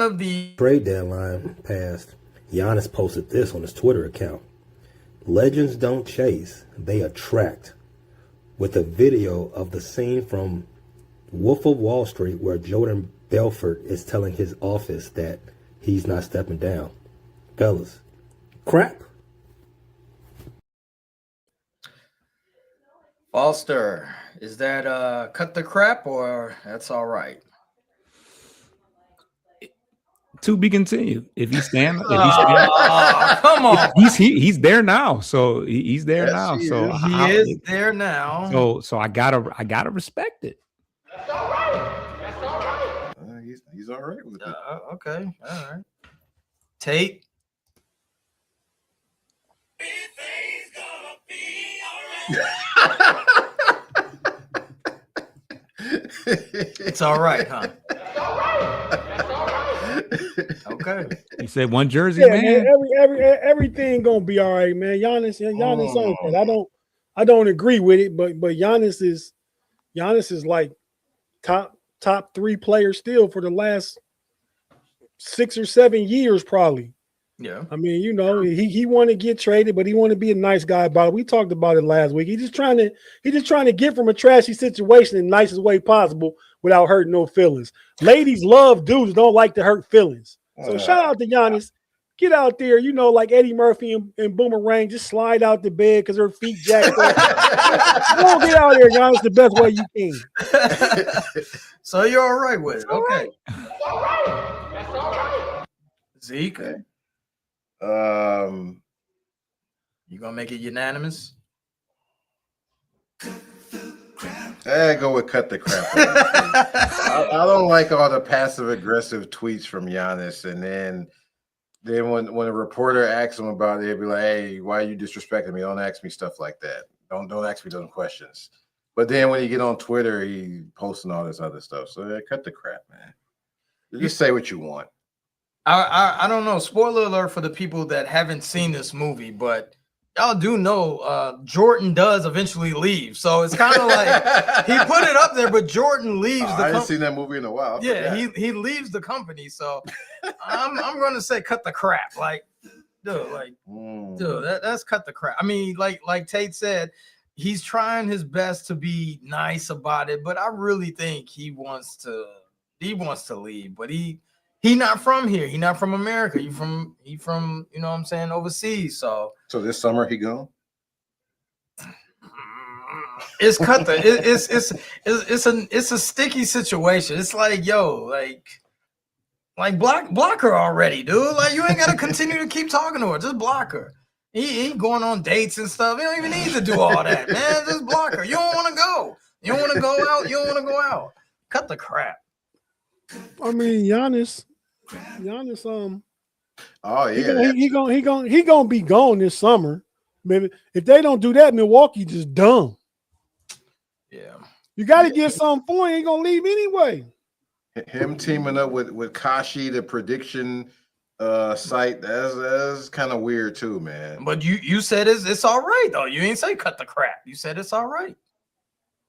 of the trade deadline passed. Giannis posted this on his Twitter account. Legends don't chase, they attract. With a video of the scene from Wolf of Wall Street where Jordan Belfort is telling his office that he's not stepping down. Fellas, crap. Foster, is that cut the crap or that's all right? To be continued. If he's staying, come on, he's there now. So he's there now. So he is there now. So I gotta respect it. That's all right. That's all right. He's all right with it. Okay, all right. Tate. It's all right, huh? That's all right. That's all right. Okay. He said one jersey, yeah, man. Everything gonna be all right, man. Giannis on that. I don't agree with it, but Giannis is like top 3 players still for the last 6 or 7 years, probably. Yeah. I mean, he want to get traded, but he want to be a nice guy about it. We talked about it last week. He's just trying to get from a trashy situation in the nicest way possible without hurting no feelings. Ladies love dudes, don't like to hurt feelings. So shout out to Giannis. Get out there, like Eddie Murphy and Boomerang, just slide out the bed because her feet jacked up. Go get out there, Giannis, the best way you can. So you're all right with it. Okay. That's all right. That's all right. Zeke. Okay. You gonna make it unanimous? Go with cut the crap. I don't like all the passive aggressive tweets from Giannis, and then when a reporter asks him about it, he'll be like, "Hey, why are you disrespecting me? Don't ask me stuff like that. Don't ask me those questions." But then when you get on Twitter, he posting all this other stuff. So cut the crap, man. Just say what you want. I don't know. Spoiler alert for the people that haven't seen this movie, but y'all do know Jordan does eventually leave. So it's kind of like he put it up there, but Jordan leaves. I haven't seen that movie in a while. Yeah, he leaves the company. So I'm gonna say cut the crap. Like, dude, that's cut the crap. I mean, like Tate said, he's trying his best to be nice about it, but I really think he wants to leave, but he not from here. He not from America. He from you know what I'm saying, overseas. So this summer he go? It's cut the it's a sticky situation. It's like, yo, like block her already, dude. Like, you ain't gotta continue to keep talking to her. Just block her. He going on dates and stuff. You don't even need to do all that, man. Just block her. You don't want to go. You don't want to go out. You don't want to go out. Cut the crap. I mean, Giannis. Oh yeah, he gonna be gone this summer. Maybe if they don't do that, Milwaukee just dumb. Yeah, you got to get something for him. He ain't gonna leave anyway. Him teaming up with Kashi, the prediction site, that's kind of weird too, man. But you said it's all right though. You ain't say cut the crap. You said it's all right.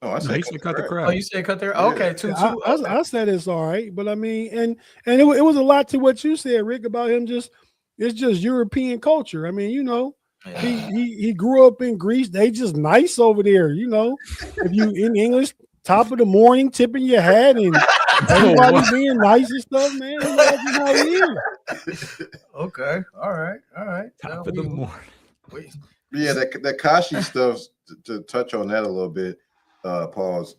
Oh, I said cut the crap. Oh, you said cut there. Yeah. Okay, two. I said it's all right, but I mean, and it was a lot to what you said, Rick, about him. It's just European culture. I mean, you know, yeah. he grew up in Greece. They just nice over there. You know, if you in English, top of the morning, tipping your hat and everybody being nice and stuff, man. That's just how he is. Okay, all right. Top of the morning. Yeah, the Kashi stuff. To touch on that a little bit. Pause.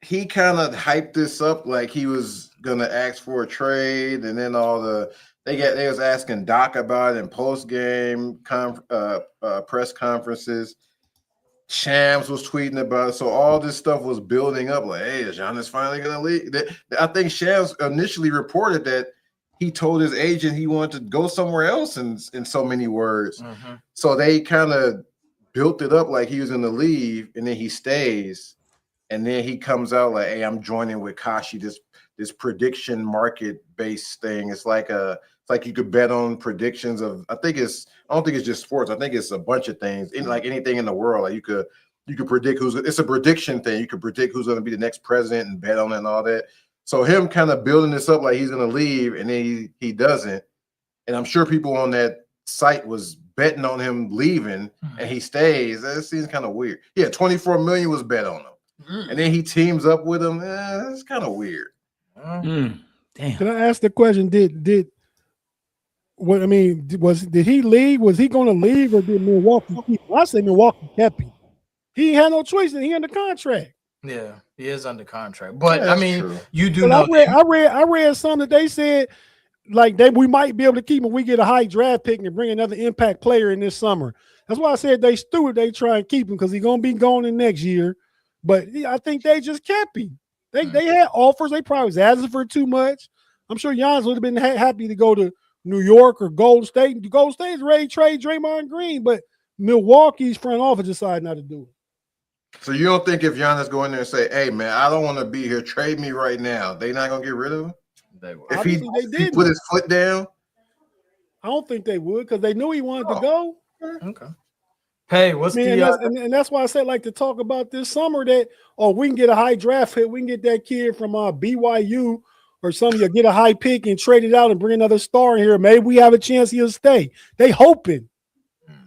He kind of hyped this up like he was gonna ask for a trade, and then they was asking Doc about it in post game press conferences. Shams was tweeting about it, so all this stuff was building up. Like, hey, is Giannis finally gonna leave? I think Shams initially reported that he told his agent he wanted to go somewhere else in so many words. Mm-hmm. So they kind of built it up like he was going to leave, and then he stays, and then he comes out like, "Hey, I'm joining with Kashi, this prediction market based thing. It's like you could bet on predictions of. I don't think it's just sports. I think it's a bunch of things. Like anything in the world, like you could predict it's a prediction thing. You could predict who's going to be the next president and bet on it and all that. So him kind of building this up like he's going to leave, and then he doesn't. And I'm sure people on that site was betting on him leaving, and he stays. That seems kind of weird. Yeah, 24 million was bet on him, and then he teams up with him. It's kind of weird. Damn. Can I ask the question? Did he leave? Was he going to leave, or did Milwaukee keep him? I say Milwaukee kept him. He had no choice, and he under contract. Yeah, he is under contract. But yeah, I mean, true. You do know. I read something that they said. Like we might be able to keep him. We get a high draft pick and bring another impact player in this summer. That's why I said they try and keep him because he's gonna be gone in next year. But I think they just kept him. They had offers. They probably was asking for too much. I'm sure Giannis would have been happy to go to New York or Golden State. Golden State's ready to trade Draymond Green, but Milwaukee's front office decided not to do it. So you don't think if Giannis go in there and say, "Hey man, I don't want to be here. Trade me right now," they not gonna get rid of him? If he put his foot down, I don't think they would because they knew he wanted to go. Okay. Hey, and that's why I said like to talk about this summer that we can get a high draft hit, we can get that kid from BYU or something, get a high pick and trade it out and bring another star in here. Maybe we have a chance he'll stay. They hoping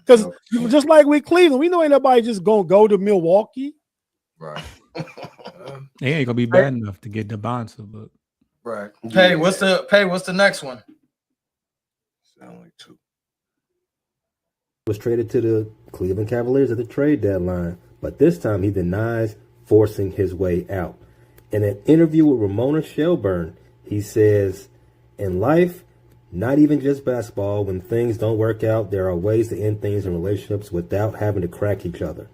because just like with Cleveland, we know ain't nobody just gonna go to Milwaukee. Right. They ain't gonna be bad enough to get the Bonds, but. Right. Hey, what's the next one? Only two. Was traded to the Cleveland Cavaliers at the trade deadline, but this time he denies forcing his way out. In an interview with Ramona Shelburne, he says, "In life, not even just basketball, when things don't work out, there are ways to end things in relationships without having to crack each other.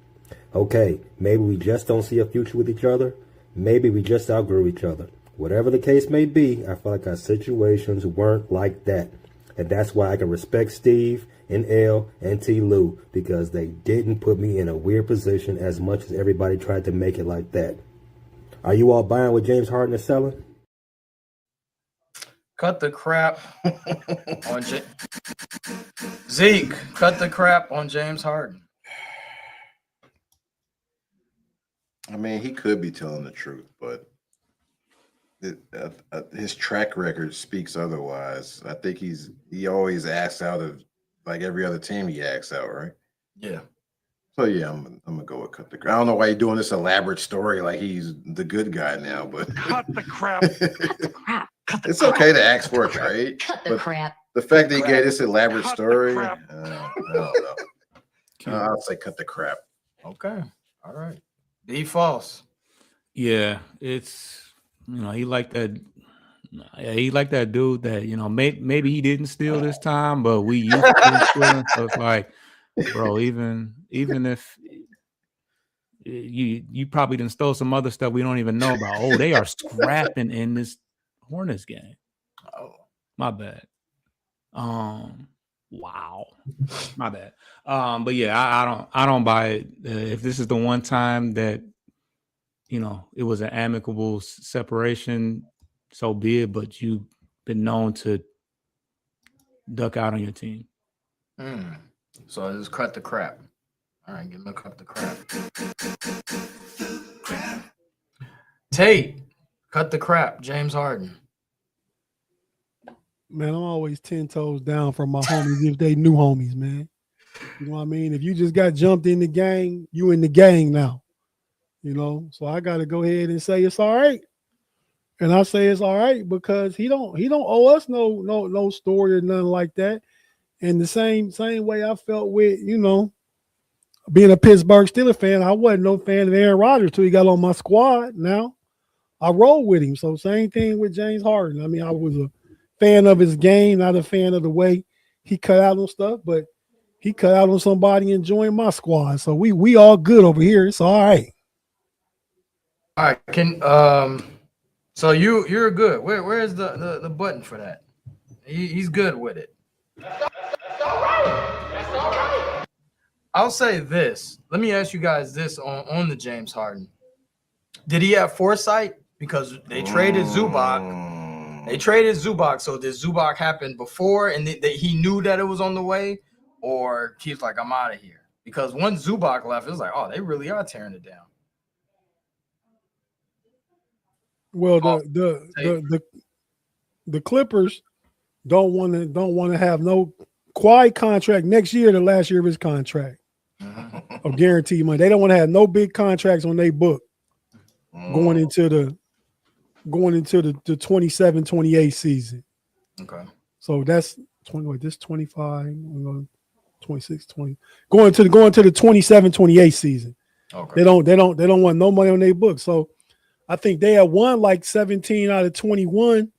Okay, maybe we just don't see a future with each other. Maybe we just outgrew each other. Whatever the case may be, I feel like our situations weren't like that. And that's why I can respect Steve and L and T. Lou, because they didn't put me in a weird position as much as everybody tried to make it like that. Are you all buying what James Harden is selling? Cut the crap on Zeke. Cut the crap on James Harden. I mean, he could be telling the truth, but his track record speaks otherwise. I think he always acts out of like every other team he acts out, right? Yeah. So yeah, I'm gonna go with cut the crap. I don't know why you're doing this elaborate story like he's the good guy now, but Cut the crap. Cut the crap. Cut the it's crap. okay to ask for a trade. Cut the crap. The fact that he gave this elaborate Cut the story, crap. I don't know. I'll say cut the crap. Okay. All right. D false. Yeah, it's he like that. Yeah, he like that dude that maybe he didn't steal this time, but we used to him stealing. So it's like, bro, even if you probably done stole some other stuff we don't even know about. Oh, they are scrapping in this Hornets game. Oh, my bad. Wow, my bad. But yeah, I don't buy it. If this is the one time that it was an amicable separation, so be it. But you've been known to duck out on your team. So I just cut the crap. All right, give me a cut the crap. Tate, cut the crap. James Harden. Man, I'm always 10 toes down from my homies if they new homies, man. You know what I mean? If you just got jumped in the gang, you in the gang now. So I got to go ahead and say it's all right. And I say it's all right because he don't owe us no story or nothing like that. And the same way I felt with, being a Pittsburgh Steelers fan, I wasn't no fan of Aaron Rodgers till he got on my squad. Now I roll with him. So same thing with James Harden. I mean, I was a fan of his game, not a fan of the way he cut out on stuff, but he cut out on somebody and joined my squad. So we all good over here. It's all right. All right. So you're good. Where's the button for that? He's good with it. That's all right. I'll say this. Let me ask you guys this on the James Harden. Did he have foresight? Because they traded Zubac. They traded Zubac. So did Zubac happen before and he knew that it was on the way? Or he's like, I'm out of here? Because once Zubac left, it was like, oh, they really are tearing it down. Well, the Clippers don't want to have no quiet contract next year, the last year of his contract of guaranteed money. They don't want to have no big contracts on their book going into the 27-28 season. Okay. So that's 25, 26, 20. Going to the 27-28 season. Okay. They don't want no money on their book. So I think they had won like 17 out of 21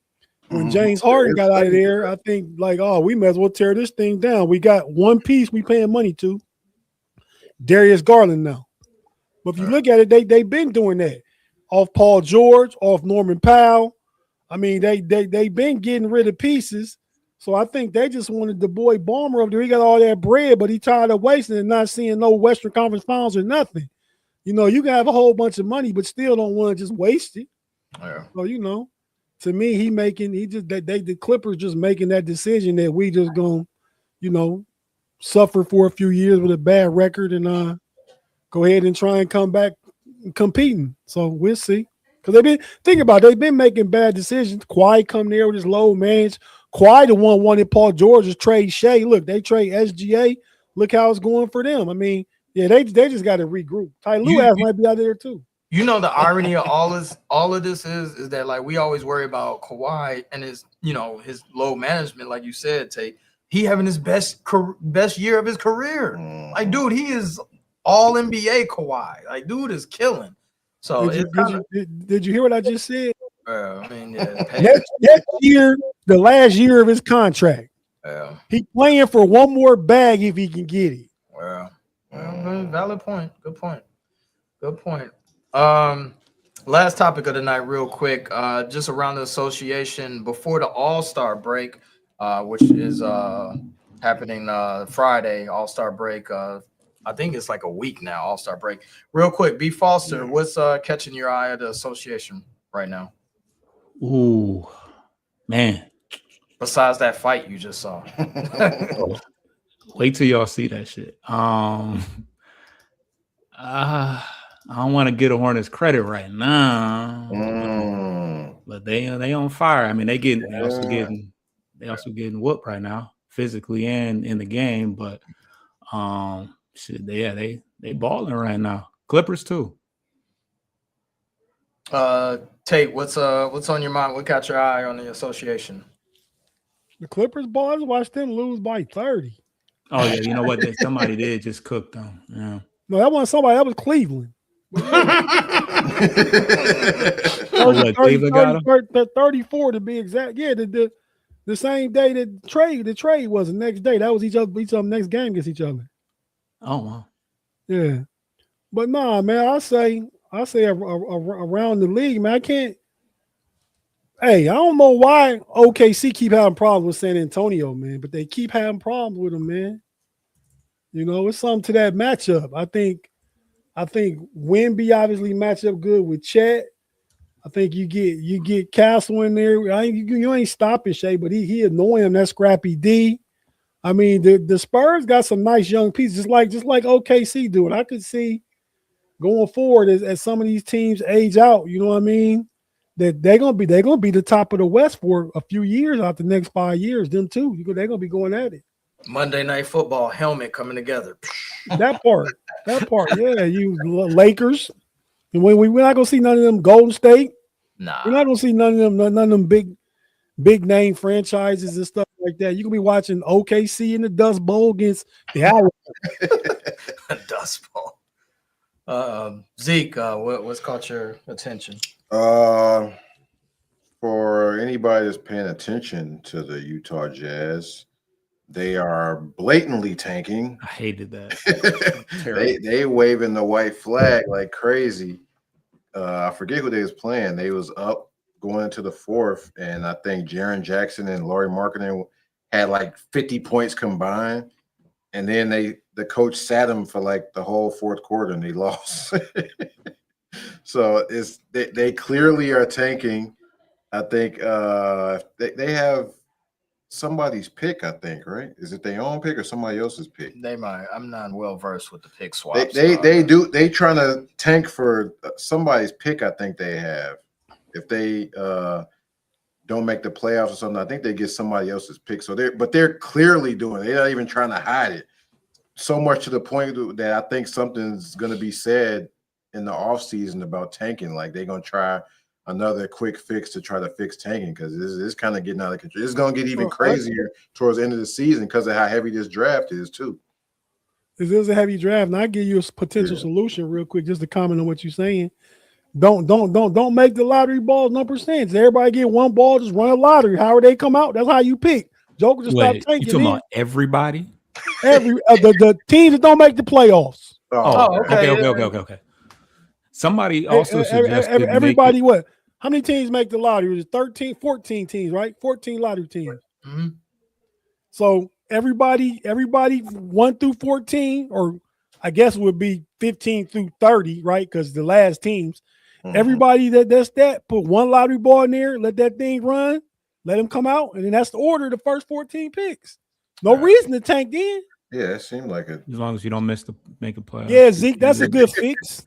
when James Harden got out of there. I think we may as well tear this thing down. We got one piece we paying money to, Darius Garland now. But if you look at it, they've been doing that off Paul George, off Norman Powell. I mean, they've been getting rid of pieces. So I think they just wanted the boy Ballmer up there. He got all that bread, but he tired of wasting and not seeing no Western Conference Finals or nothing. You can have a whole bunch of money, but still don't want to just waste it. Yeah. So, to me, the Clippers just making that decision that we just going to, suffer for a few years with a bad record and go ahead and try and come back competing. So we'll see. Because they've been making bad decisions. Kawhi come there with his low manage. Kawhi the one wanted Paul George to trade Shea. Look, they trade SGA. Look how it's going for them. I mean, yeah, they just got to regroup. Ty Lue might be out there too. The irony of all of this is that we always worry about Kawhi and his low management, like you said, Tate. He having his best year of his career. Dude, he is all NBA Kawhi. Dude is killing. So did you hear what I just said? I mean, yeah, next year, the last year of his contract. He playing for one more bag if he can get it. Well, valid point. Good point. Good point. Last topic of the night, real quick. Just around the association before the All-Star break, which is happening Friday. All-Star break. I think it's like a week now. All-Star break. Real quick, B. Foster, what's catching your eye at the association right now? Ooh, man. Besides that fight you just saw. Wait till y'all see that shit. I don't want to get a Hornets credit right now, but they on fire. I mean, they also getting whooped right now, physically and in the game. But shit, they balling right now. Clippers too. Tate, what's on your mind? What caught your eye on the association? The Clippers boys, watch them lose by 30. Oh yeah, you know what? Somebody did just cook them. Yeah. No, that wasn't somebody. That was Cleveland. 34 to be exact. Yeah, the same day that the trade was the next day. That was each other next game against each other. Oh wow. Yeah, but nah, man. I say around the league, man. I can't. Hey, I don't know why OKC keep having problems with San Antonio, man, but they keep having problems with them, man. You know, it's something to that matchup. I think Wemby obviously match up good with Chet. I think you get Castle in there. You ain't stopping Shea, but he annoying that scrappy D. I mean, the Spurs got some nice young pieces, just like OKC do. And I could see going forward as some of these teams age out, you know what I mean? That they're gonna be the top of the West for a few years out the next 5 years. Them too. They're gonna be going at it. Monday Night Football helmet coming together. That part, yeah. You Lakers, and we're not gonna see none of them Golden State. Nah, we're not gonna see none of them big name franchises and stuff like that. You can be watching OKC in the Dust Bowl against the Owls. Dust Bowl. Zeke, what's caught your attention? For anybody that's paying attention to the Utah Jazz, they are blatantly tanking. I hated that. they waving the white flag like crazy. I forget who they was playing. They was up going into the fourth, and I think Jaren Jackson and Lauri Markkanen had like 50 points combined. And then the coach sat them for like the whole fourth quarter, and they lost. So they clearly are tanking. I think they have somebody's pick, I think, right? Is it their own pick or somebody else's pick? They might. I'm not well versed with the pick swaps. They trying to tank for somebody's pick, I think they have. If they don't make the playoffs or something, I think they get somebody else's pick. So they're clearly doing it. They're not even trying to hide it. So much to the point that I think something's going to be said in the offseason about tanking. Like they're going to try another quick fix to try to fix tanking because it's kind of getting out of control. It's going to get even crazier towards the end of the season because of how heavy this draft is too. This is a heavy draft, and I'll give you a potential solution real quick just to comment on what you're saying. Don't make the lottery balls no percentage. Everybody get one ball, just run a lottery. However they come out, that's how you pick. Joker just stop tanking. You talking about everybody? The teams that don't make the playoffs. Okay. Somebody also suggested everybody what? How many teams make the lottery? It was 13, 14 teams, right? 14 lottery teams. Mm-hmm. So everybody 1 through 14, or I guess it would be 15 through 30, right? Because the last teams, everybody that's put one lottery ball in there, let that thing run, let them come out, and then that's the order of the first 14 picks. No reason to tank then. Yeah, it seemed like it. As long as you don't make a playoff. Yeah, Zeke, that's a good fix.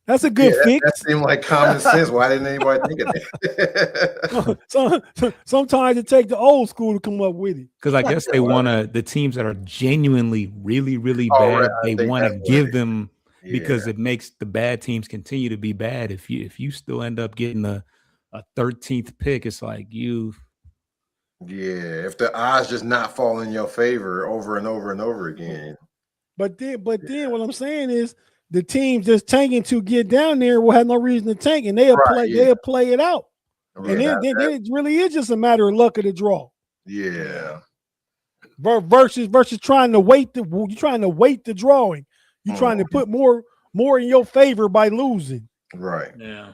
That's a good fix. That seemed like common sense. Why didn't anybody think of that? Sometimes it takes the old school to come up with it. Because I guess they want to, the teams that are genuinely really, really bad, they want to give them because it makes the bad teams continue to be bad. If you still end up getting a 13th pick, it's like you. Yeah, if the odds just not fall in your favor over and over and over again. But then what I'm saying is the teams just tanking to get down there will have no reason to tank, and they'll play it out. And then it really is just a matter of luck of the draw. Yeah. Versus trying to wait the drawing. You're trying to put more more in your favor by losing. Right. Yeah.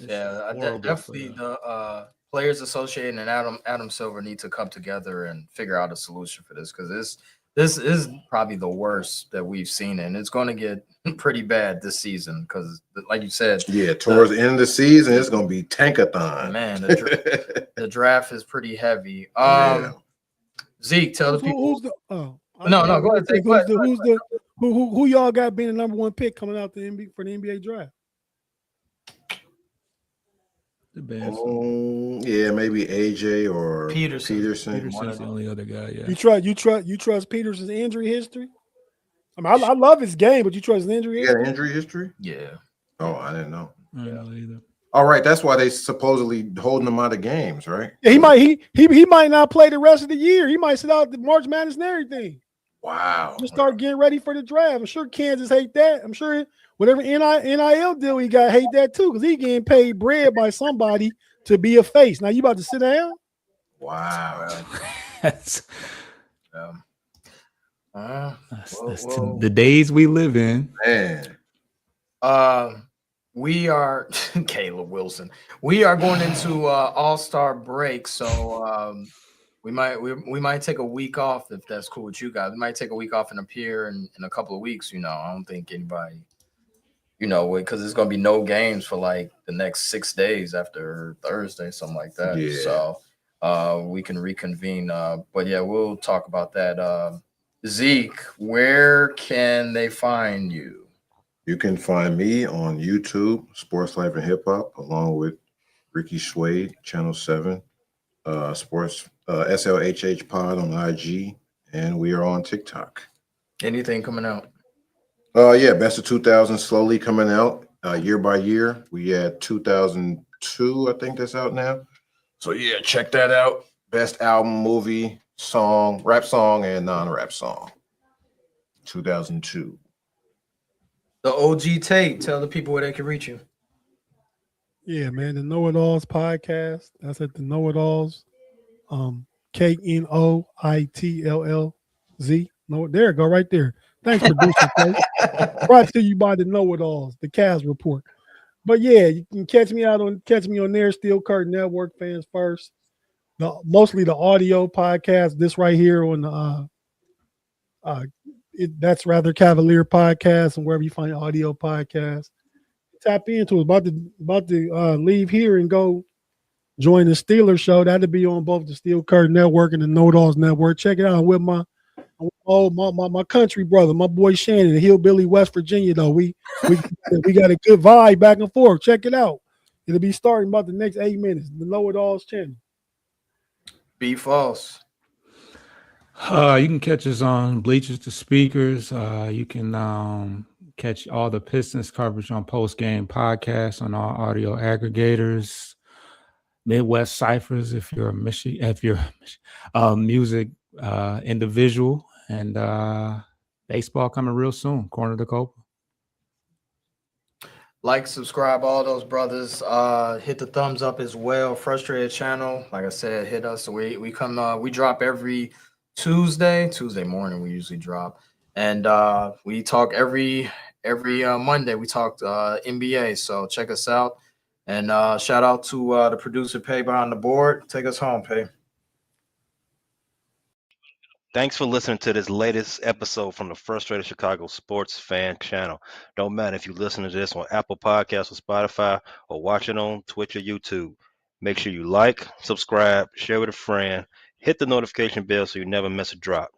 Definitely the Players Association and Adam Silver need to come together and figure out a solution for this, because this is probably the worst that we've seen, and it's going to get pretty bad this season because, like you said, towards the end of the season, it's going to be tankathon. Man, the draft is pretty heavy. Zeke, tell the people who's the. No, go ahead. Who y'all got being the number one pick coming out the NBA for the NBA draft? The Bears. Yeah, maybe AJ or Peterson. Peterson's the only other guy. Yeah. You trust Peterson's injury history? I mean, I love his game, but you trust his injury history? Got injury history? Yeah. Oh, I didn't know. I don't know either. All right, that's why they supposedly holding him out of games, right? Yeah, he might not play the rest of the year. He might sit out the March Madness and everything. Wow. Just start getting ready for the draft. I'm sure Kansas hate that. I'm sure whatever NIL deal he got hate that too, because he getting paid bread by somebody to be a face. Now you about to sit down? Wow. That's the days we live in. Man. We are Caleb Wilson. We are going into All-Star break, so we might take a week off if that's cool with you guys. We might take a week off and appear in a couple of weeks. I don't think anybody, because there's gonna be no games for like the next 6 days after Thursday, something like that. Yeah. So we can reconvene. But yeah, we'll talk about that. Zeke, where can they find you? You can find me on YouTube, Sports Life and Hip Hop, along with Ricky Suede, Channel 7, Sports SLHH Pod on IG, and we are on TikTok. Anything coming out? Yeah, Best of 2000 slowly coming out year by year. We had 2002, I think that's out now. So yeah, check that out. Best album, movie, song, rap song, and non-rap song. 2002. The OG Tate, tell the people where they can reach you. Yeah, man, the Know It Alls podcast. That's at the Know It Alls. KNOITLLZ. No, there you go, right there. Thanks, producer. Brought to you by the Know It Alls, the Cavs report. But yeah, you can catch me on there, Steel Curtain Network, fans first. Mostly the audio podcast. This right here on the That's Rather Cavalier podcast, and wherever you find audio podcasts, tap into it. About to leave here and go join the Steelers show. That'll be on both the Steel Curtain Network and the No Dolls Network. Check it out. I'm with my country brother, my boy Shannon, Hillbilly, West Virginia. Though we got a good vibe back and forth. Check it out. It'll be starting about the next 8 minutes. The Know It Alls channel. Be false. You can catch us on Bleachers to Speakers. You can catch all the Pistons coverage on Post Game Podcasts on all audio aggregators. Midwest Ciphers if you're a music individual, and baseball coming real soon. Corner to Copa. Like, subscribe, all those brothers. Hit the thumbs up as well. Frustrated channel, like I said, hit us. We come. We drop every Tuesday morning. We usually drop, and we talk every Monday. We talk NBA. So check us out, and shout out to the producer Pay behind the board. Take us home, Pay. Thanks for listening to this latest episode from the Frustrated Chicago Sports Fan Channel. Don't matter if you listen to this on Apple Podcasts or Spotify or watch it on Twitch or YouTube. Make sure you like, subscribe, share with a friend, hit the notification bell so you never miss a drop.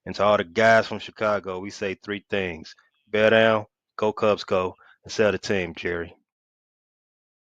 And to all the guys from Chicago, we say 3 things. Bear down, go Cubs go, and sell the team, Jerry.